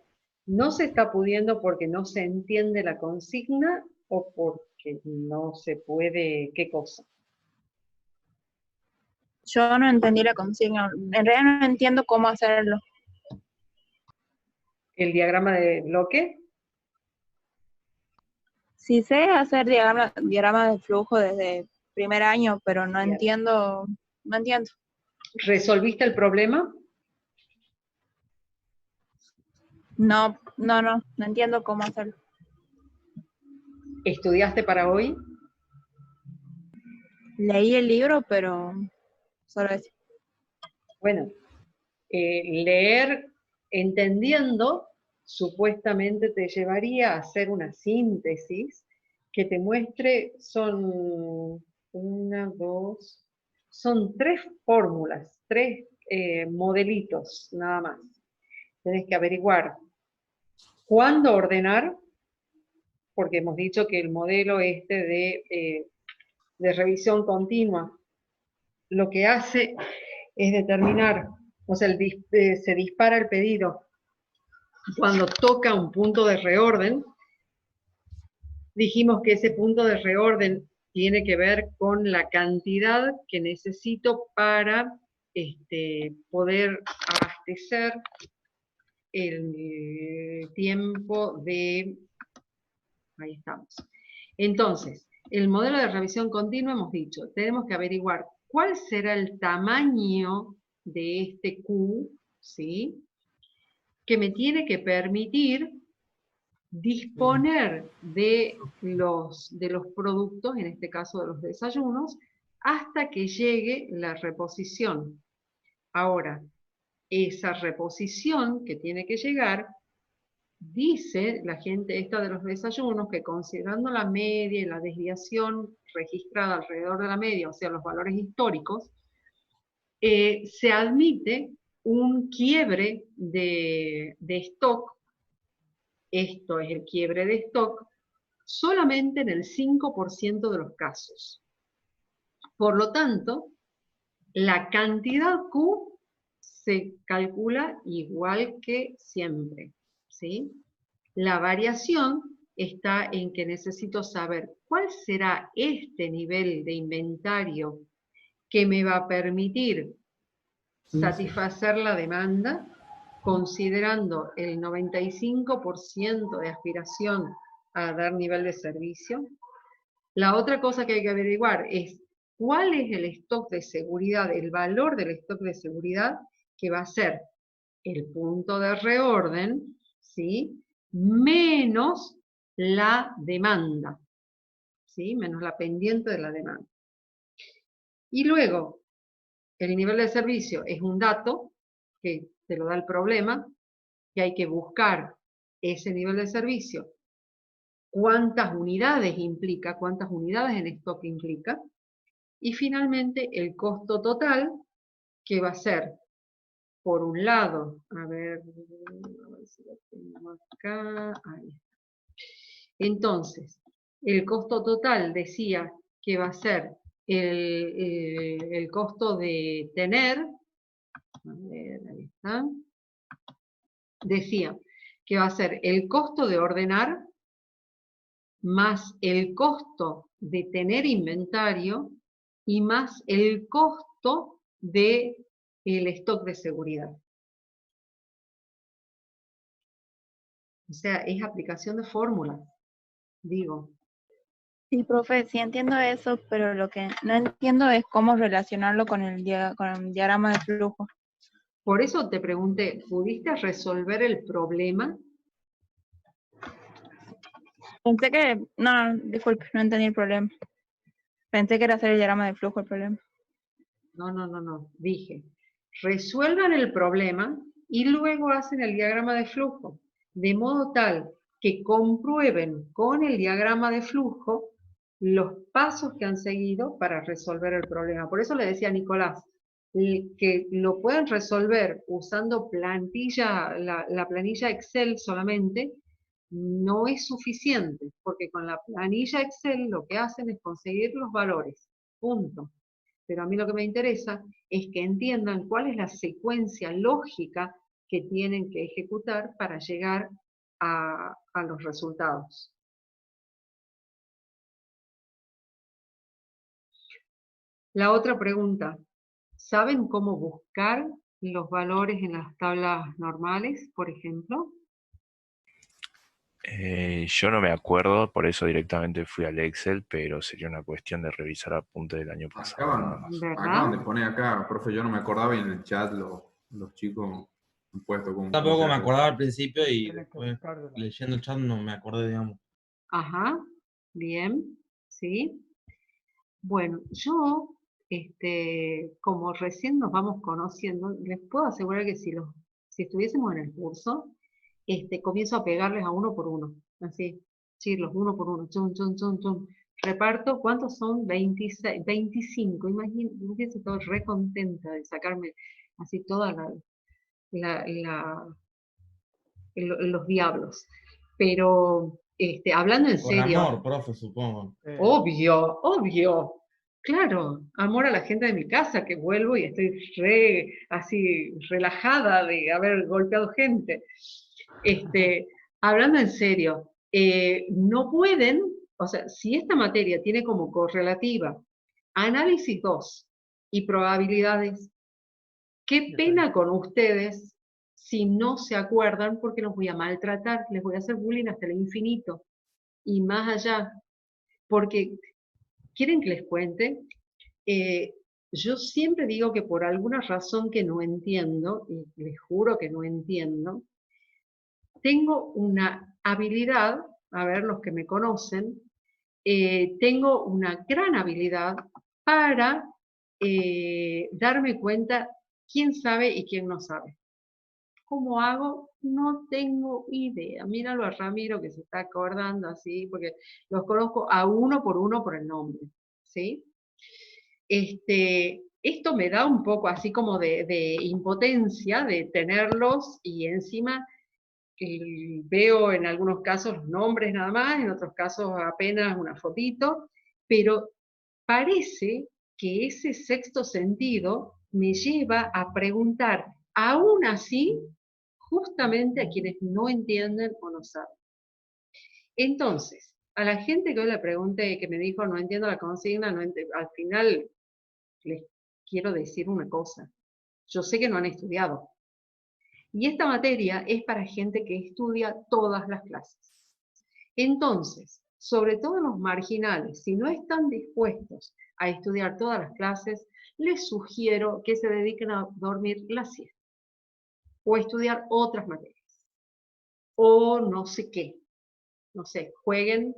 ¿no se está pudiendo porque no se entiende la consigna o porque no se puede? ¿Qué cosa? Yo no entendí la consigna. En realidad no entiendo cómo hacerlo. ¿El diagrama de bloque? Sí sé hacer diagrama de flujo desde primer año, pero no Bien. entiendo. ¿Resolviste el problema? No entiendo cómo hacerlo. ¿Estudiaste para hoy? Leí el libro, pero solo eso. Bueno, leer entendiendo supuestamente te llevaría a hacer una síntesis que te muestre, son son 3 fórmulas, 3 modelitos nada más. Tenés que averiguar cuándo ordenar, porque hemos dicho que el modelo de revisión continua lo que hace es determinar, o sea, se dispara el pedido cuando toca un punto de reorden. Dijimos que ese punto de reorden tiene que ver con la cantidad que necesito para poder abastecer el tiempo de... Ahí estamos. Entonces, el modelo de revisión continua hemos dicho, tenemos que averiguar cuál será el tamaño de este Q, ¿sí? Que me tiene que permitir disponer de los productos, en este caso de los desayunos, hasta que llegue la reposición. Ahora, esa reposición que tiene que llegar, dice la gente esta de los desayunos, que considerando la media y la desviación registrada alrededor de la media, o sea, los valores históricos, se admite un quiebre de stock. Esto es el quiebre de stock solamente en el 5% de los casos. Por lo tanto, la cantidad Q se calcula igual que siempre, ¿sí? La variación está en que necesito saber cuál será este nivel de inventario que me va a permitir satisfacer la demanda, considerando el 95% de aspiración a dar nivel de servicio. La otra cosa que hay que averiguar es cuál es el stock de seguridad, el valor del stock de seguridad, que va a ser el punto de reorden, ¿sí? Menos la demanda, ¿sí? Menos la pendiente de la demanda. Y luego, el nivel de servicio es un dato que te lo da el problema, que hay que buscar ese nivel de servicio, cuántas unidades implica, cuántas unidades en stock implica, y finalmente el costo total, que va a ser, por un lado, a ver si lo tengo acá, ahí está. Entonces, el costo total decía que va a ser el costo de tener, a ver, ahí está, decía que va a ser el costo de ordenar más el costo de tener inventario y más el costo del stock de seguridad. O sea, es aplicación de fórmulas, digo. Sí, profe, sí entiendo eso, pero lo que no entiendo es cómo relacionarlo con el diagrama de flujo. Por eso te pregunté, ¿pudiste resolver el problema? Pensé que, no, disculpe, no entendí el problema. Pensé que era hacer el diagrama de flujo el problema. No, dije, resuelvan el problema y luego hacen el diagrama de flujo, de modo tal que comprueben con el diagrama de flujo los pasos que han seguido para resolver el problema. Por eso le decía a Nicolás, que lo pueden resolver usando plantilla, la planilla Excel solamente, no es suficiente, porque con la planilla Excel lo que hacen es conseguir los valores, punto. Pero a mí lo que me interesa es que entiendan cuál es la secuencia lógica que tienen que ejecutar para llegar a los resultados. La otra pregunta, ¿saben cómo buscar los valores en las tablas normales, por ejemplo? Yo no me acuerdo, por eso directamente fui al Excel, pero sería una cuestión de revisar apuntes del año pasado. Nada más. Acaban de poner acá, profe, yo no me acordaba y en el chat los chicos han puesto como... Tampoco me acordaba al principio y después leyendo el chat no me acordé, digamos. Ajá, bien, sí. Bueno, yo, como recién nos vamos conociendo, les puedo asegurar que si estuviésemos en el curso, comienzo a pegarles a uno por uno, así, los uno por uno, chun, chun, chun, chun. Reparto, ¿cuántos son? 26, 25, imagínense, todo re contenta de sacarme así toda los diablos. Pero, hablando en serio... Con amor, profe, supongo. Obvio, obvio. Claro, amor a la gente de mi casa, que vuelvo y estoy así relajada de haber golpeado gente. Hablando en serio, no pueden, o sea, si esta materia tiene como correlativa análisis 2 y probabilidades, qué pena con ustedes si no se acuerdan, porque los voy a maltratar, les voy a hacer bullying hasta el infinito y más allá, porque ¿quieren que les cuente? Yo siempre digo que por alguna razón que no entiendo, y les juro que no entiendo, tengo una habilidad, a ver, los que me conocen, tengo una gran habilidad para darme cuenta quién sabe y quién no sabe. ¿Cómo hago? No tengo idea. Míralo a Ramiro que se está acordando así, porque los conozco a uno por el nombre, ¿sí? Esto me da un poco así como de impotencia de tenerlos y encima veo en algunos casos los nombres nada más, en otros casos apenas una fotito, pero parece que ese sexto sentido me lleva a preguntar, aún así, justamente a quienes no entienden o no saben. Entonces, a la gente que hoy le pregunté, que me dijo, no entiendo la consigna, al final les quiero decir una cosa. Yo sé que no han estudiado. Y esta materia es para gente que estudia todas las clases. Entonces, sobre todo los marginales, si no están dispuestos a estudiar todas las clases, les sugiero que se dediquen a dormir la siesta. O a estudiar otras materias. O no sé qué. No sé, jueguen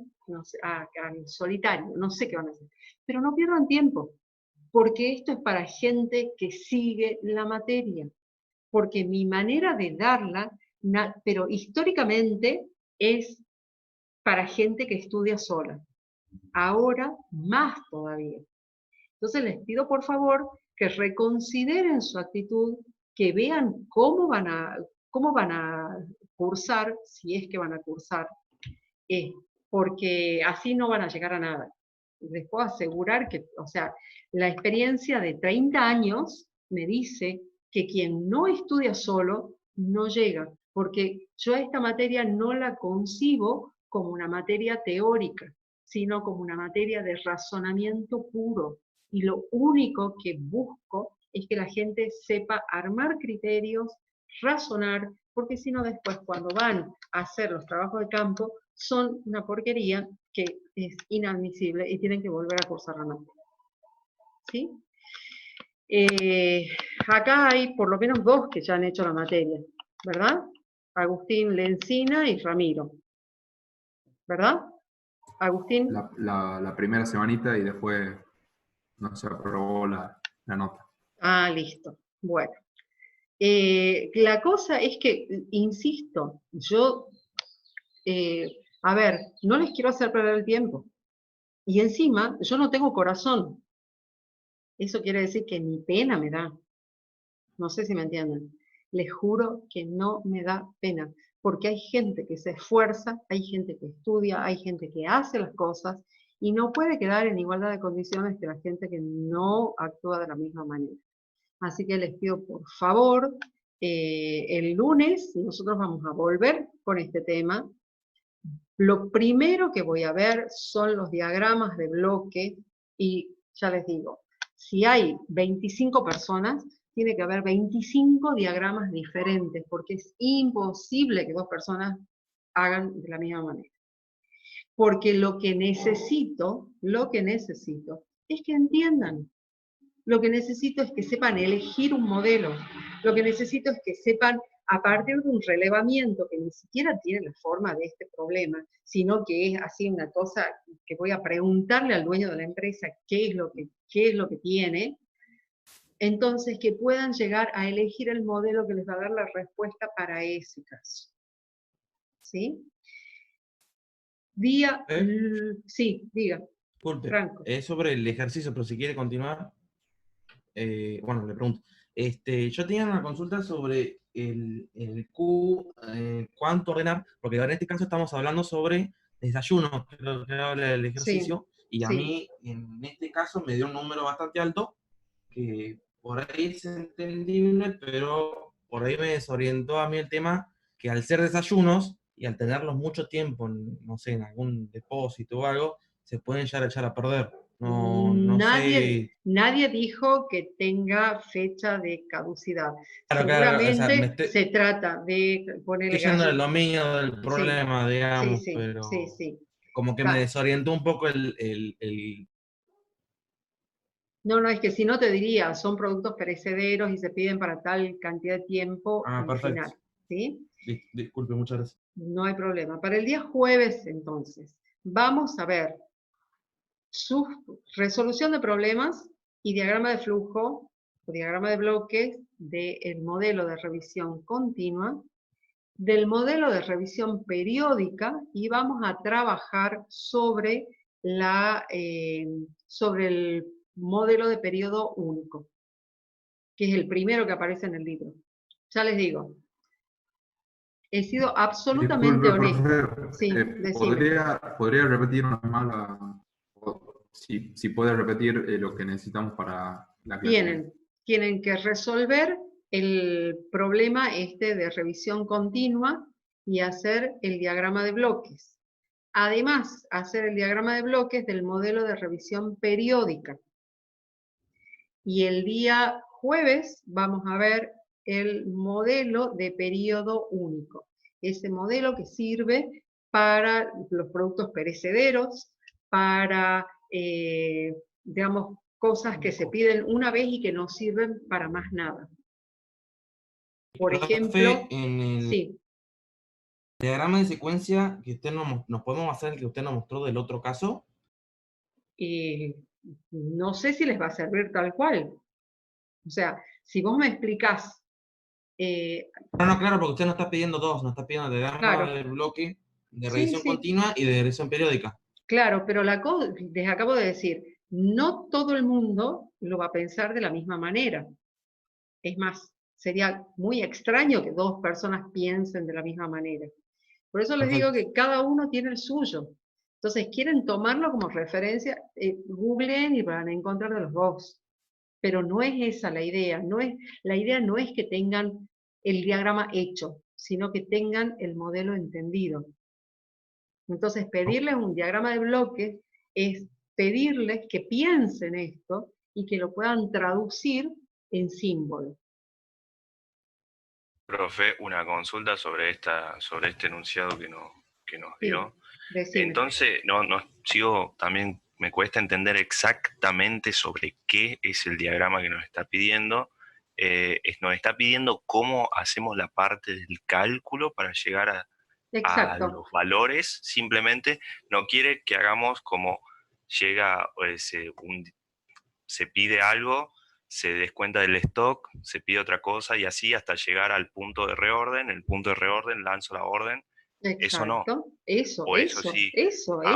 al solitario, no sé qué van a hacer. Pero no pierdan tiempo, porque esto es para gente que sigue la materia. Porque mi manera de darla, pero históricamente es para gente que estudia sola. Ahora más todavía. Entonces les pido por favor que reconsideren su actitud, que vean cómo van a cursar, si es que van a cursar, porque así no van a llegar a nada. Les puedo asegurar que, o sea, la experiencia de 30 años me dice que quien no estudia solo no llega, porque yo a esta materia no la concibo como una materia teórica, sino como una materia de razonamiento puro. Y lo único que busco es que la gente sepa armar criterios, razonar, porque si no después cuando van a hacer los trabajos de campo son una porquería que es inadmisible y tienen que volver a cursar la materia. ¿Sí? Acá hay por lo menos 2 que ya han hecho la materia, ¿verdad? Agustín Lencina y Ramiro. ¿Verdad? Agustín. La primera semanita y después no se aprobó la nota. Ah, listo. Bueno. La cosa es que, insisto, yo, a ver, no les quiero hacer perder el tiempo. Y encima, yo no tengo corazón. Eso quiere decir que ni pena me da. No sé si me entienden. Les juro que no me da pena. Porque hay gente que se esfuerza, hay gente que estudia, hay gente que hace las cosas y no puede quedar en igualdad de condiciones que la gente que no actúa de la misma manera. Así que les pido por favor, el lunes nosotros vamos a volver con este tema. Lo primero que voy a ver son los diagramas de bloque y ya les digo, si hay 25 personas, tiene que haber 25 diagramas diferentes, porque es imposible que 2 personas hagan de la misma manera. Porque lo que necesito es que entiendan. Lo que necesito es que sepan elegir un modelo. Lo que necesito es que sepan, a partir de un relevamiento que ni siquiera tiene la forma de este problema, sino que es así una cosa que voy a preguntarle al dueño de la empresa qué es lo que tiene, entonces que puedan llegar a elegir el modelo que les va a dar la respuesta para ese caso. ¿Sí? Sí, diga. Disculpe, Franco. es sobre el ejercicio, pero si quiere continuar, bueno, le pregunto. Yo tenía una consulta sobre el Q, cuánto ordenar, porque ahora en este caso estamos hablando sobre desayuno, creo que habla del ejercicio, y a mí en este caso me dio un número bastante alto, que por ahí es entendible, pero por ahí me desorientó a mí el tema que al ser desayunos y al tenerlos mucho tiempo, no sé, en algún depósito o algo, se pueden ya echar a perder. No sé. Nadie dijo que tenga fecha de caducidad. Claro, Seguramente o sea, se trata de ponerle que yendo de lo mío del problema, digamos, sí, pero sí. como que me desorientó un poco No, es que si no te diría, son productos perecederos y se piden para tal cantidad de tiempo al final. ¿Sí? Disculpe, muchas gracias. No hay problema. Para el día jueves, entonces, vamos a ver su resolución de problemas y diagrama de flujo o diagrama de bloques del modelo de revisión continua, del modelo de revisión periódica, y vamos a trabajar sobre el modelo de periodo único, que es el primero que aparece en el libro. Ya les digo, he sido absolutamente honesta. Sí, ¿podría repetir una más si puede repetir lo que necesitamos para la clase? Tienen que resolver el problema de revisión continua y hacer el diagrama de bloques. Además, hacer el diagrama de bloques del modelo de revisión periódica. Y el día jueves vamos a ver el modelo de periodo único. Ese modelo que sirve para los productos perecederos, para, digamos, cosas que se piden una vez y que no sirven para más nada. Por ejemplo, el diagrama de secuencia que usted nos podemos hacer el que usted nos mostró del otro caso. No sé si les va a servir tal cual. O sea, si vos me explicás... No, claro, porque usted nos está pidiendo dos, nos está pidiendo diagrama de bloque, de revisión continua y de revisión periódica. Claro, pero les acabo de decir, no todo el mundo lo va a pensar de la misma manera. Es más, sería muy extraño que dos personas piensen de la misma manera. Por eso les digo que cada uno tiene el suyo. Entonces, quieren tomarlo como referencia, googleen y van a encontrar de los dos. Pero no es esa la idea. La idea no es que tengan el diagrama hecho, sino que tengan el modelo entendido. Entonces, pedirles un diagrama de bloques es pedirles que piensen esto y que lo puedan traducir en símbolo. Profe, una consulta sobre este enunciado que nos dio. Decime. Entonces, también me cuesta entender exactamente sobre qué es el diagrama que nos está pidiendo. Nos está pidiendo cómo hacemos la parte del cálculo para llegar a los valores. Simplemente no quiere que hagamos como llega, se pide algo, se descuenta del stock, se pide otra cosa y así hasta llegar al punto de reorden. El punto de reorden, lanzo la orden. Exacto. Eso no. Eso sí.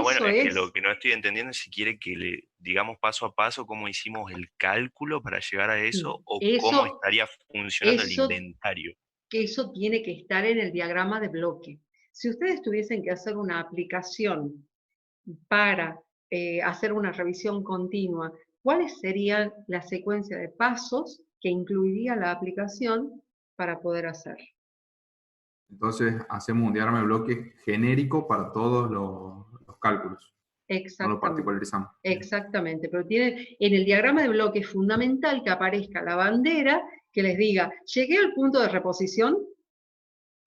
Bueno, es que lo que no estoy entendiendo es si quiere que le digamos paso a paso cómo hicimos el cálculo para llegar a eso, o cómo estaría funcionando el inventario. Que eso tiene que estar en el diagrama de bloque. Si ustedes tuviesen que hacer una aplicación para hacer una revisión continua, ¿cuáles serían la secuencia de pasos que incluiría la aplicación para poder hacer? Entonces hacemos un diagrama de bloque genérico para todos los cálculos. Exactamente. No lo particularizamos. Exactamente, pero en el diagrama de bloque es fundamental que aparezca la bandera que les diga, llegué al punto de reposición.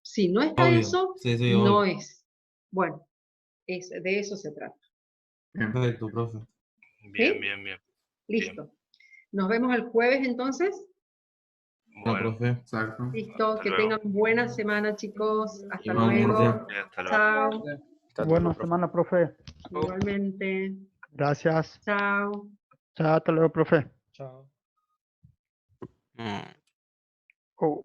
Si no está eso, no es. Bueno, de eso se trata. Perfecto, profe. Bien, ¿Sí? bien, bien. Listo. Nos vemos el jueves entonces. No, profe. Exacto. Listo, Hasta que luego. tengan buena semana, chicos. Hasta Igualmente. luego. Sí, hasta luego. Chao. Buena semana, profe. Igualmente. Gracias. Chao. Chao, hasta luego, profe. Chao. Mm. Oh.